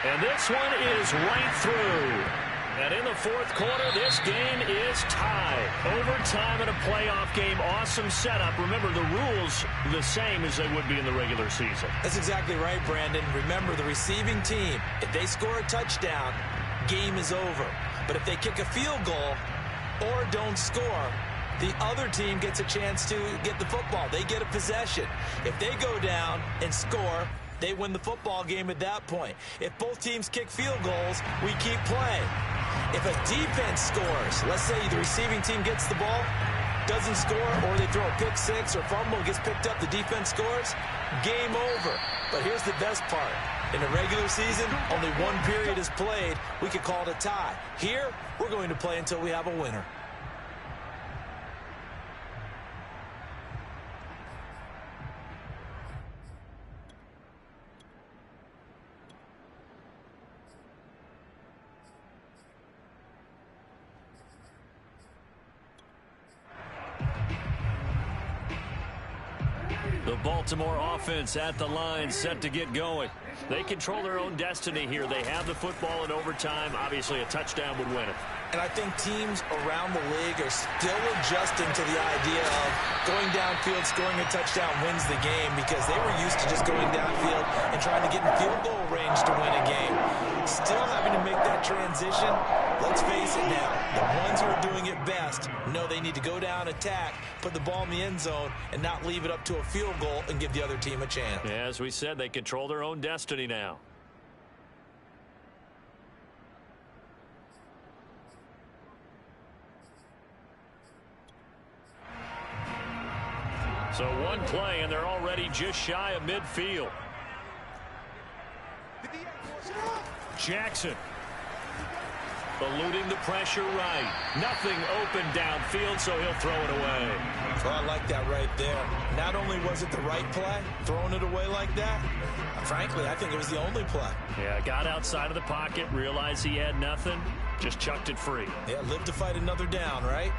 And this one is right through. And in the 4th quarter, this game is tied. Overtime in a playoff game. Awesome setup. Remember, the rules the same as they would be in the regular season. That's exactly right, Brandon. Remember, the receiving team, if they score a touchdown, game is over. But if they kick a field goal or don't score, the other team gets a chance to get the football. They get a possession. If they go down and score, they win the football game at that point. If both teams kick field goals, we keep playing. If a defense scores, let's say the receiving team gets the ball, doesn't score, or they throw a pick six or fumble, gets picked up, the defense scores, game over. But here's the best part. In the regular season, only 1 period is played. We could call it a tie. Here, we're going to play until we have a winner. The Baltimore offense at the line, set to get going. They control their own destiny here. They have the football in overtime. Obviously, a touchdown would win it. And I think teams around the league are still adjusting to the idea of going downfield, scoring a touchdown wins the game, because they were used to just going downfield and trying to get in field goal range to win a game. Still having to make that transition. Let's face it now, the ones who are doing it best know they need to go down, attack, put the ball in the end zone, and not leave it up to a field goal and give the other team a chance. As we said, they control their own destiny now. So 1 play, and they're already just shy of midfield. Jackson eluding the pressure right. Nothing open downfield, so he'll throw it away. Well, I like that right there. Not only was it the right play, throwing it away like that, frankly, I think it was the only play. Yeah, got outside of the pocket, realized he had nothing, just chucked it free. Yeah, live to fight another down, right?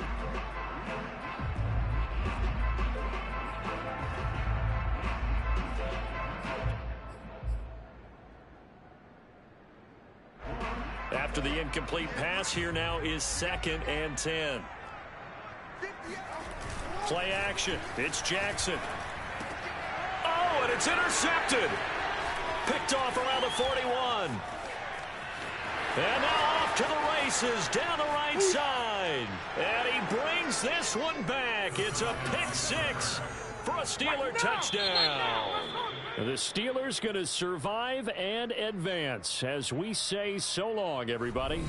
After the incomplete pass, here now is 2nd and 10. Play action. It's Jackson. Oh, and it's intercepted. Picked off around the 41. And now off to the races down the right side. And he brings this one back. It's a pick six for a Steeler touchdown. The Steelers going to survive and advance as we say so long, everybody.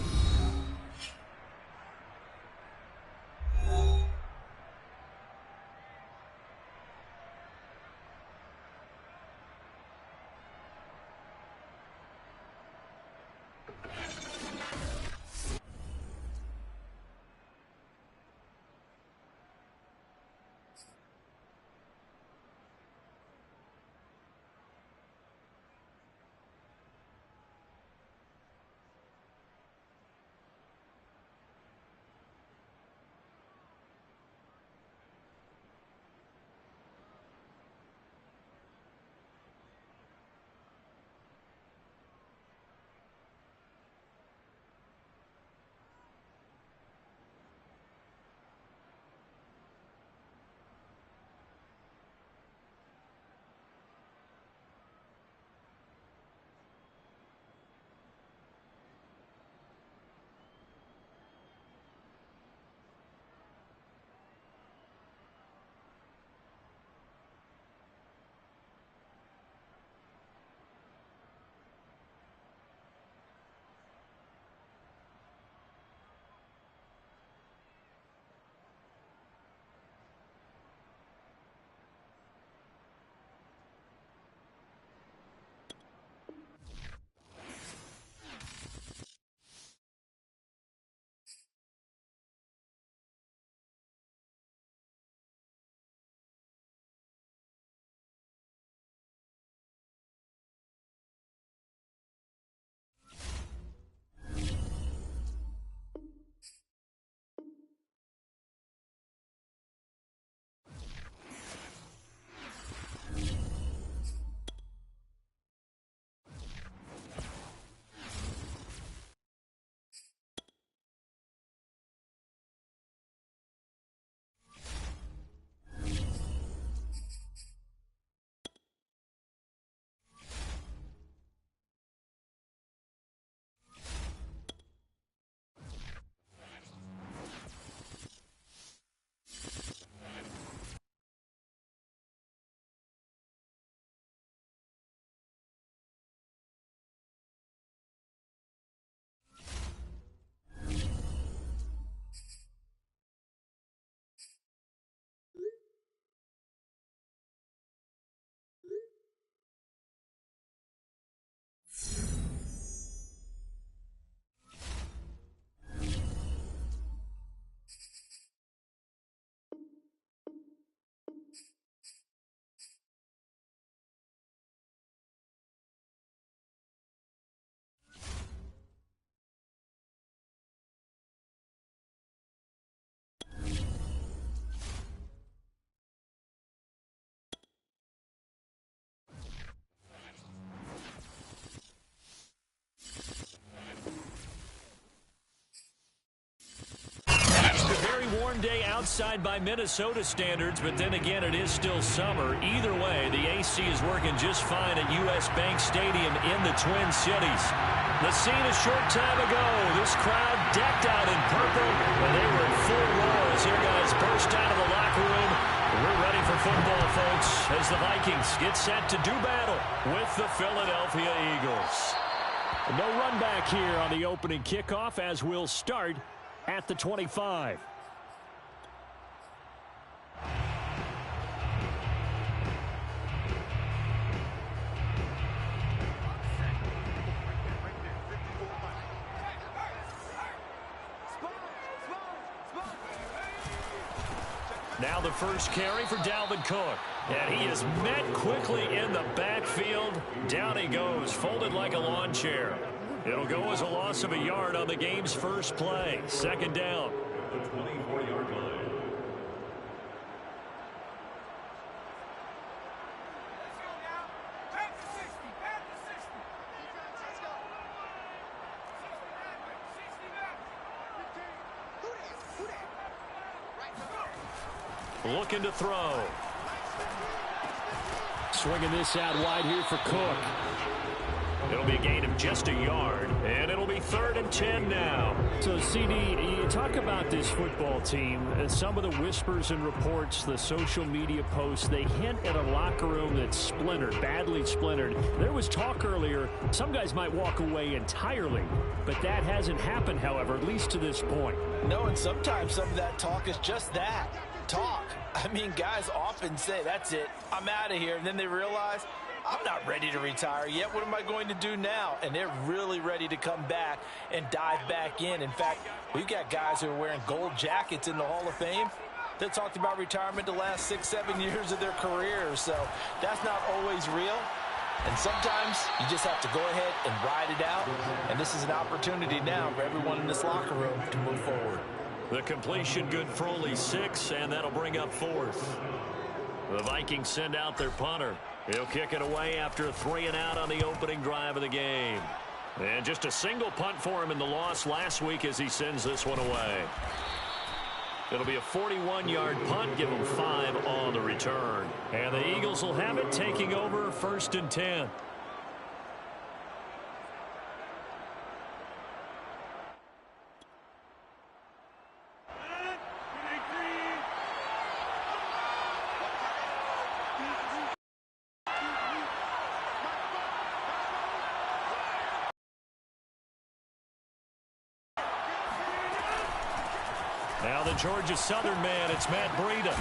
warm day outside by Minnesota standards, but then again, it is still summer. Either way, the AC is working just fine at U.S. Bank Stadium in the Twin Cities. The scene a short time ago, this crowd decked out in purple, and they were in full roar as their guys burst out of the locker room. We're ready for football, folks, as the Vikings get set to do battle with the Philadelphia Eagles. No run back here on the opening kickoff as we'll start at the 25. Now the first carry for Dalvin Cook. And he is met quickly in the backfield. Down he goes, folded like a lawn chair. It'll go as a loss of a yard on the game's first play. Second down. The 24-yard line. Looking to throw. Swinging this out wide here for Cook. It'll be a gain of just a yard, and it'll be 3rd and 10 now. So, CD, you talk about this football team, some of the whispers and reports, the social media posts, they hint at a locker room that's splintered, badly splintered. There was talk earlier, some guys might walk away entirely, but that hasn't happened, however, at least to this point. No, and sometimes some of that talk is just that, talk. I mean, guys often say, that's it, I'm out of here, and then they realize, I'm not ready to retire yet. What am I going to do now? And they're really ready to come back and dive back in. In fact, we've got guys who are wearing gold jackets in the Hall of Fame that talked about retirement the last 6-7 years of their careers. So that's not always real. And sometimes you just have to go ahead and ride it out. And this is an opportunity now for everyone in this locker room to move forward. The completion good for only 6, and that'll bring up 4th. The Vikings send out their punter. He'll kick it away after a 3-and-out on the opening drive of the game. And just a single punt for him in the loss last week as he sends this one away. It'll be a 41-yard punt, give him 5 on the return. And the Eagles will have it, taking over 1st and 10. Now the Georgia Southern man, it's Matt Breida.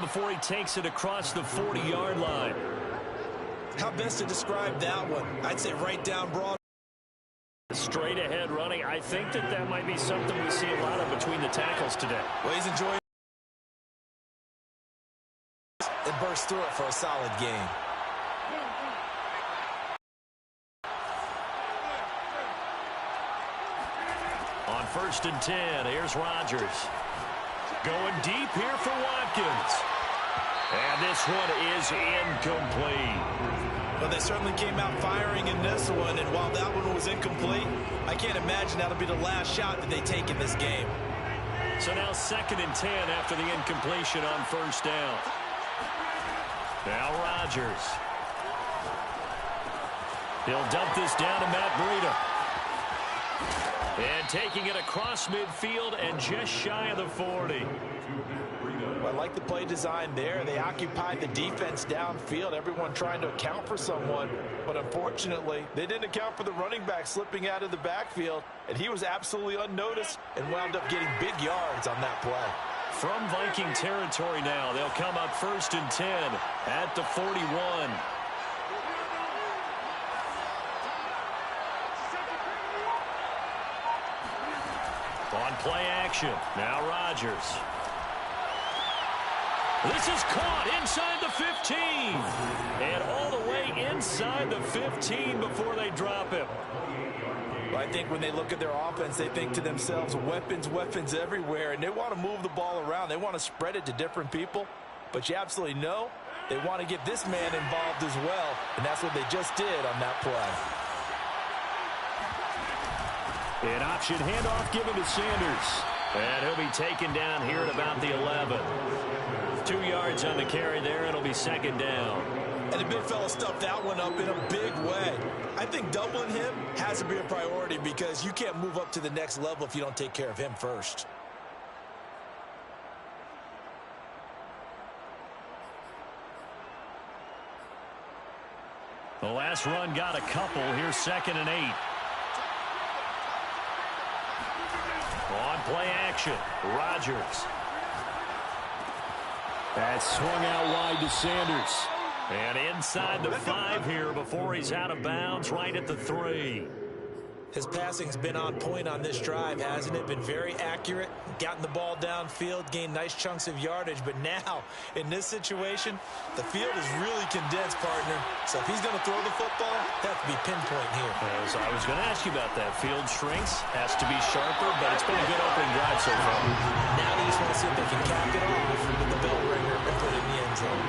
Before he takes it across the 40-yard line. How best to describe that one? I'd say right down broad. Straight ahead running. I think that might be something we see a lot of between the tackles today. Well, he's enjoying and burst through it for a solid game. On 1st and 10, here's Rodgers. Going deep here for Watkins. And this one is incomplete. Well, they certainly came out firing in this one, and while that one was incomplete, I can't imagine that'll be the last shot that they take in this game. So now 2nd and 10 after the incompletion on 1st down. Now Rodgers. He'll dump this down to Matt Breida. And taking it across midfield and just shy of the 40. Well, I like the play design there. They occupied the defense downfield, everyone trying to account for someone. But unfortunately, they didn't account for the running back slipping out of the backfield. And he was absolutely unnoticed and wound up getting big yards on that play. From Viking territory now, they'll come up 1st and 10 at the 41. On play action, now Rodgers. This is caught inside the 15. And all the way inside the 15 before they drop him. Well, I think when they look at their offense, they think to themselves, weapons, weapons everywhere. And they want to move the ball around. They want to spread it to different people. But you absolutely know they want to get this man involved as well. And that's what they just did on that play. An option handoff given to Sanders. And he'll be taken down here at about the 11. 2 yards on the carry there. It'll be second down. And the big fella stuffed that one up in a big way. I think doubling him has to be a priority because you can't move up to the next level if you don't take care of him first. The last run got a couple. Here's 2nd and 8. On play action, Rodgers. That's swung out wide to Sanders. And inside the 5 here before he's out of bounds, right at the 3. His passing's been on point on this drive, hasn't it? Been very accurate, gotten the ball downfield, gained nice chunks of yardage. But now, in this situation, the field is really condensed, partner. So if he's going to throw the football, that have to be pinpoint here. As I was going to ask you about that. Field shrinks, has to be sharper, but it's been a good opening drive so far. Now they just want to see if they can cap it off with the bell ringer and put it in the end zone.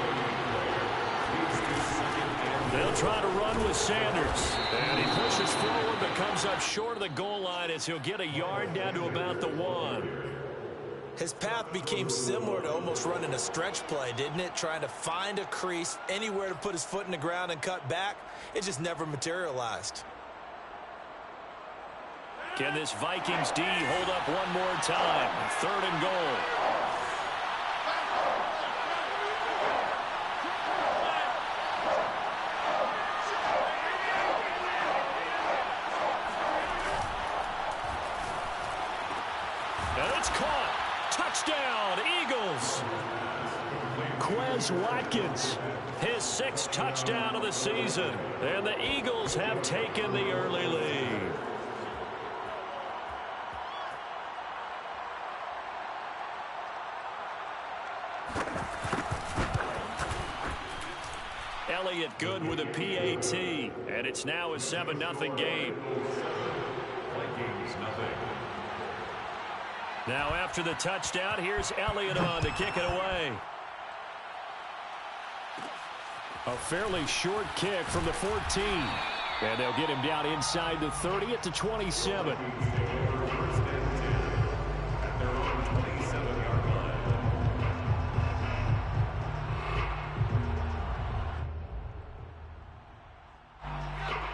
They'll try to run with Sanders. And he pushes forward but comes up short of the goal line as he'll get a yard down to about the 1. His path became similar to almost running a stretch play, didn't it? Trying to find a crease, anywhere to put his foot in the ground and cut back. It just never materialized. Can this Vikings D hold up one more time? 3rd and goal. And it's caught. Touchdown, Eagles. Quez Watkins, his 6th touchdown of the season. And the Eagles have taken the early lead. Elliott good with a PAT. And it's now a 7-0 game. Now after the touchdown, here's Elliott on to kick it away. A fairly short kick from the 14. And they'll get him down inside the 30 at the 27.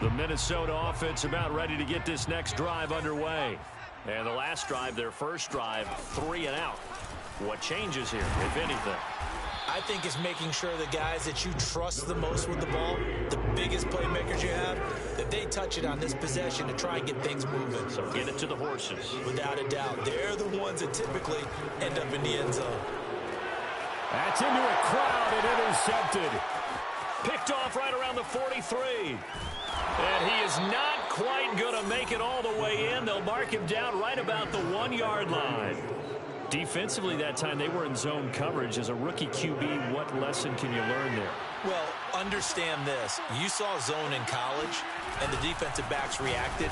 The Minnesota offense about ready to get this next drive underway. And the last drive, their first drive, 3 and out. What changes here, if anything? I think it's making sure the guys that you trust the most with the ball, the biggest playmakers you have, that they touch it on this possession to try and get things moving. So get it to the horses. Without a doubt. They're the ones that typically end up in the end zone. That's into a crowd and intercepted. Picked off right around the 43. And he is not quite going to make it all the way in. They'll mark him down right about the 1-yard line. Defensively that time, they were in zone coverage. As a rookie QB, what lesson can you learn there? Well, understand this. You saw zone in college, and the defensive backs reacted,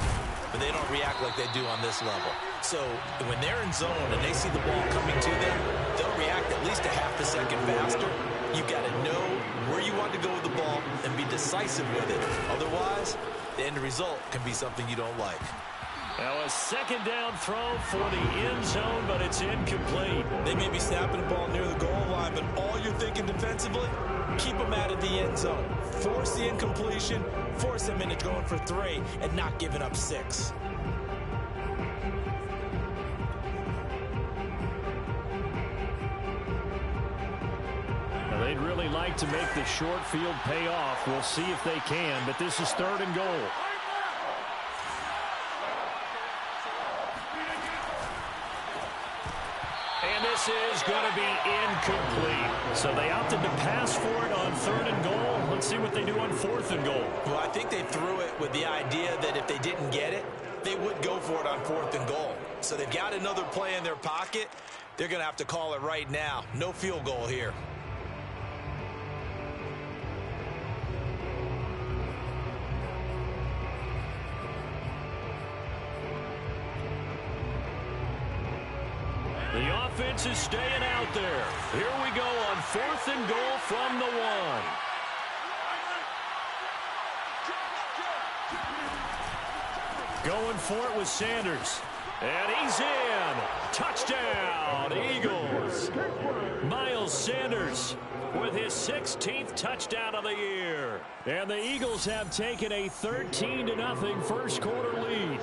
but they don't react like they do on this level. So when they're in zone and they see the ball coming to them, they'll react at least a half a second faster. You've got to know where you want to go with the ball and be decisive with it. Otherwise, the end result can be something you don't like. Now a 2nd down throw for the end zone, but it's incomplete. They may be snapping the ball near the goal line, but all you're thinking defensively, keep them out of the end zone. Force the incompletion, force them into going for 3 and not giving up 6. They'd really like to make the short field pay off. We'll see if they can, but this is 3rd and goal. And this is going to be incomplete. So they opted to pass for it on 3rd and goal. Let's see what they do on 4th and goal. Well, I think they threw it with the idea that if they didn't get it, they would go for it on 4th and goal. So they've got another play in their pocket. They're going to have to call it right now. No field goal here. The offense is staying out there. Here we go on 4th and goal from the 1. Going for it with Sanders. And he's in. Touchdown, Eagles. Miles Sanders with his 16th touchdown of the year. And the Eagles have taken a 13-0 first quarter lead.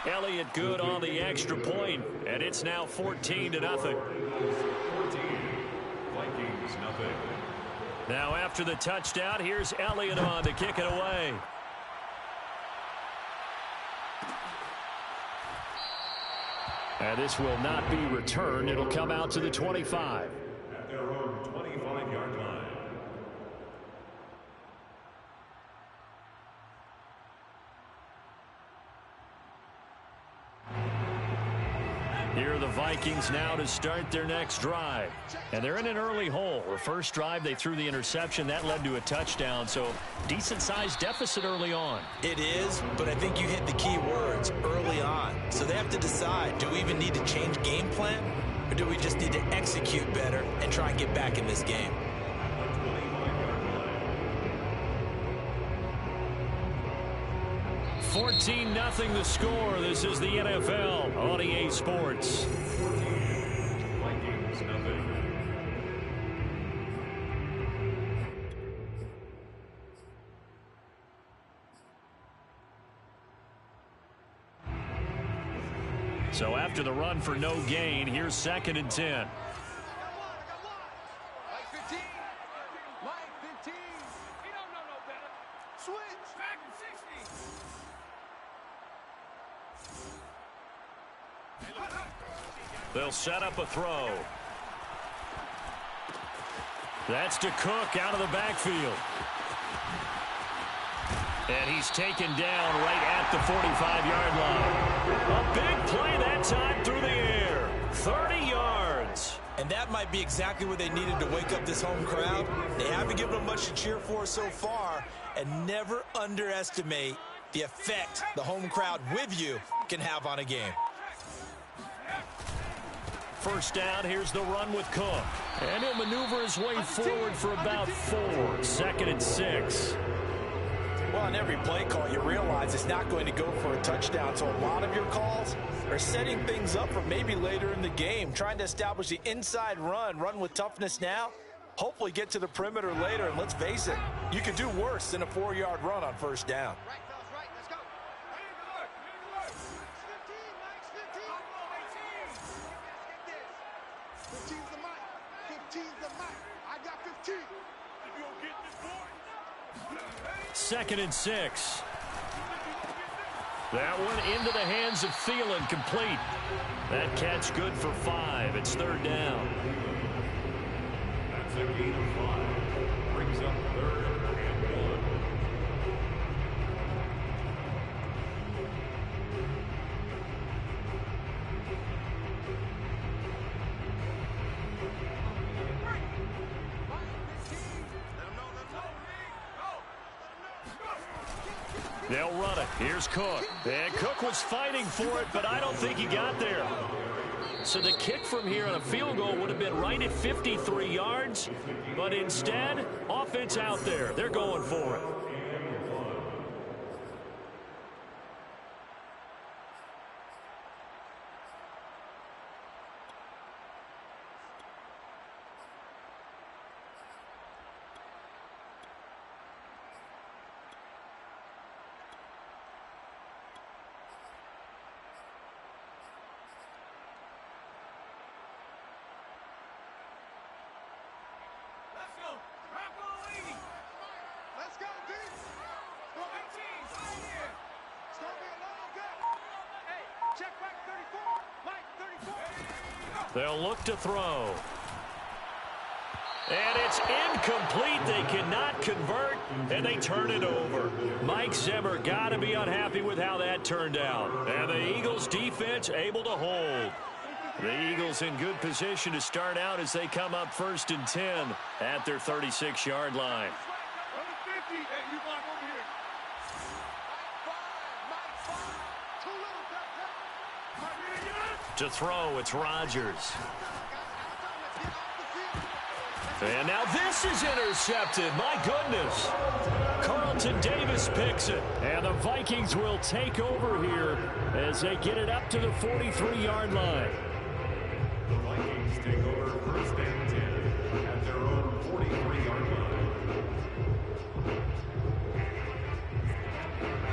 Elliott good on the extra point, and it's now 14-0. 14, Vikings nothing. Now after the touchdown, here's Elliott on to kick it away. And this will not be returned. It'll come out to the 25. At their own 25-yard line. Here are the Vikings now to start their next drive. And they're in an early hole. The first drive, they threw the interception. That led to a touchdown. So decent-sized deficit early on. It is, but I think you hit the key words early on. So they have to decide, do we even need to change game plan? Or do we just need to execute better and try and get back in this game? 14-0 the score. This is the NFL on EA Sports. Vikings nothing. So after the run for no gain, here's 2nd and 10. They'll set up a throw. That's to Cook out of the backfield. And he's taken down right at the 45-yard line. A big play that time through the air. 30 yards. And that might be exactly what they needed to wake up this home crowd. They haven't given them much to cheer for so far. And never underestimate the effect the home crowd with you can have on a game. First down, here's the run with Cook. And he'll maneuver his way forward for about 4. 2nd and 6. Well, on every play call, you realize it's not going to go for a touchdown. So a lot of your calls are setting things up for maybe later in the game, trying to establish the inside run with toughness now, hopefully get to the perimeter later. And let's face it, you could do worse than a 4-yard run on first down. Second and 6. That one into the hands of Thielen, complete. That catch good for 5. It's 3rd down. That's a gain of 5. Brings up 3rd and 1. They'll run it. Here's Cook. And Cook was fighting for it, but I don't think he got there. So the kick from here on a field goal would have been right at 53 yards. But instead, offense out there. They're going for it. They'll look to throw. And it's incomplete. They cannot convert, and they turn it over. Mike Zimmer got to be unhappy with how that turned out. And the Eagles defense able to hold. The Eagles in good position to start out as they come up 1st and 10 at their 36-yard line. To throw, it's Rodgers. And now this is intercepted. My goodness. Carlton Davis picks it. And the Vikings will take over here as they get it up to the 43-yard line. The Vikings take over first and 10 at their own 43-yard line.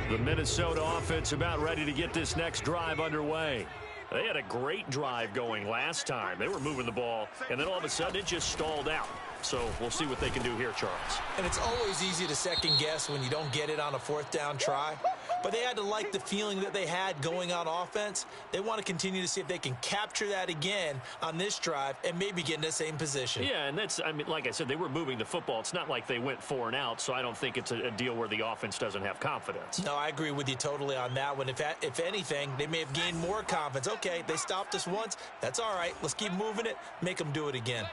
The Minnesota offense about ready to get this next drive underway. They had a great drive going last time. They were moving the ball, and then all of a sudden it just stalled out. So we'll see what they can do here, Charles. And it's always easy to second guess when you don't get it on a fourth down try. But they had to like the feeling that they had going on offense. They want to continue to see if they can capture that again on this drive and maybe get in the same position. Yeah, and that's, I mean, like I said, they were moving the football. It's not like they went 4 and out, so I don't think it's a deal where the offense doesn't have confidence. No, I agree with you totally on that one. If anything, they may have gained more confidence. Okay, they stopped us once. That's all right. Let's keep moving it. Make them do it again.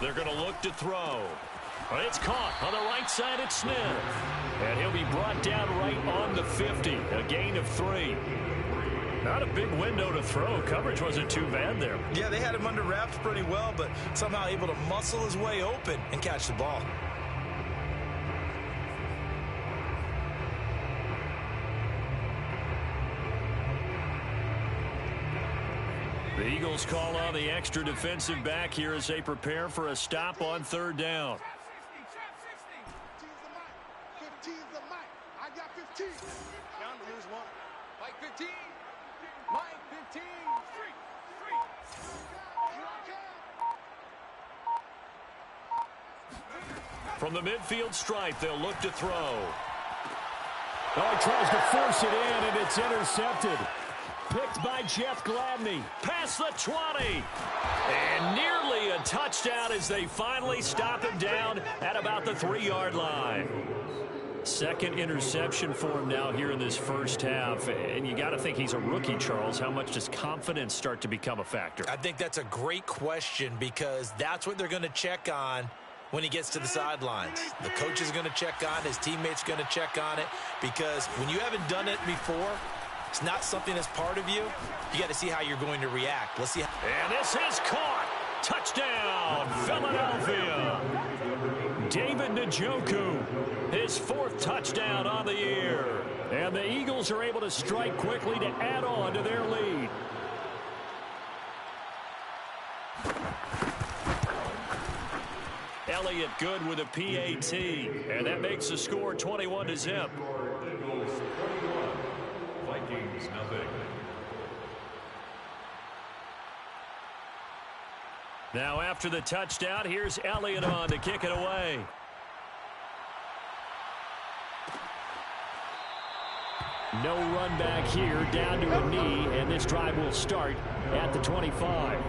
They're going to look to throw. It's caught on the right side at Smith. And he'll be brought down right on the 50. A gain of 3. Not a big window to throw. Coverage wasn't too bad there. Yeah, they had him under wraps pretty well, but somehow able to muscle his way open and catch the ball. The Eagles call on the extra defensive back here as they prepare for a stop on 3rd down. 15's the mic. I got 15. Down to lose one. Mike 15. Mike 15. From the midfield stripe, they'll look to throw. Oh, he tries to force it in, and it's intercepted. Picked by Jeff Gladney. Past the 20. And nearly a touchdown as they finally stop him down at about the 3-yard line. Second interception for him now here in this first half. And you got to think he's a rookie, Charles. How much does confidence start to become a factor? I think that's a great question because that's what they're going to check on when he gets to the sidelines. The coach is going to check on it. His teammates are going to check on it because when you haven't done it before, it's not something that's part of you. You got to see how you're going to react. Let's see. And this is caught. Touchdown, Philadelphia. David Njoku, his 4th touchdown on the year. And the Eagles are able to strike quickly to add on to their lead. Elliott good with a PAT. And that makes the score 21-0. Eagles 21. Vikings nothing. Now after the touchdown, here's Elliott on to kick it away. No run back here, down to a knee, and this drive will start at the 25.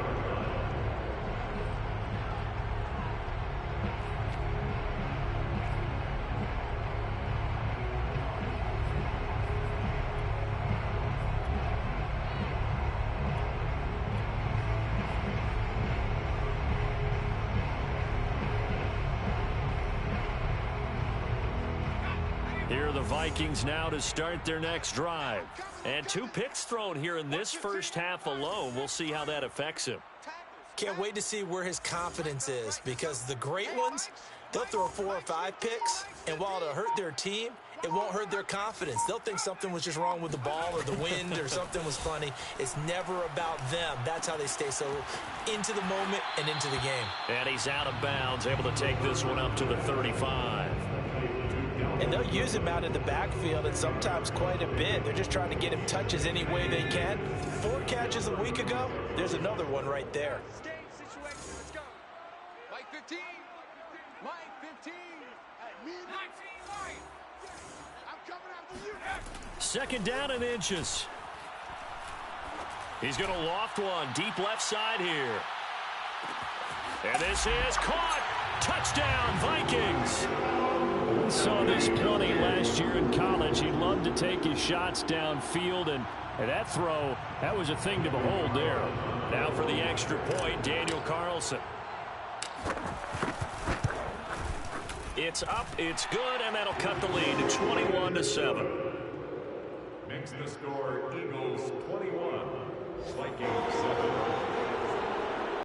Here are the Vikings now to start their next drive. And 2 picks thrown here in this first half alone. We'll see how that affects him. Can't wait to see where his confidence is because the great ones, they'll throw 4 or 5 picks, and while it'll hurt their team, it won't hurt their confidence. They'll think something was just wrong with the ball or the wind or something was funny. It's never about them. That's how they stay so into the moment and into the game. And he's out of bounds, able to take this one up to the 35. And they'll use him out in the backfield and sometimes quite a bit. They're just trying to get him touches any way they can. 4 catches a week ago. There's another one right there. Let's go. Mike 15. Mike 15. I'm coming after you. 2nd down and inches. He's going to loft one deep left side here. And this is caught. Touchdown, Vikings. We saw this plenty last year in college. He loved to take his shots downfield, and that throw, that was a thing to behold there. Now for the extra point, Daniel Carlson. It's up, it's good, and that'll cut the lead to 21-7. Makes the score Eagles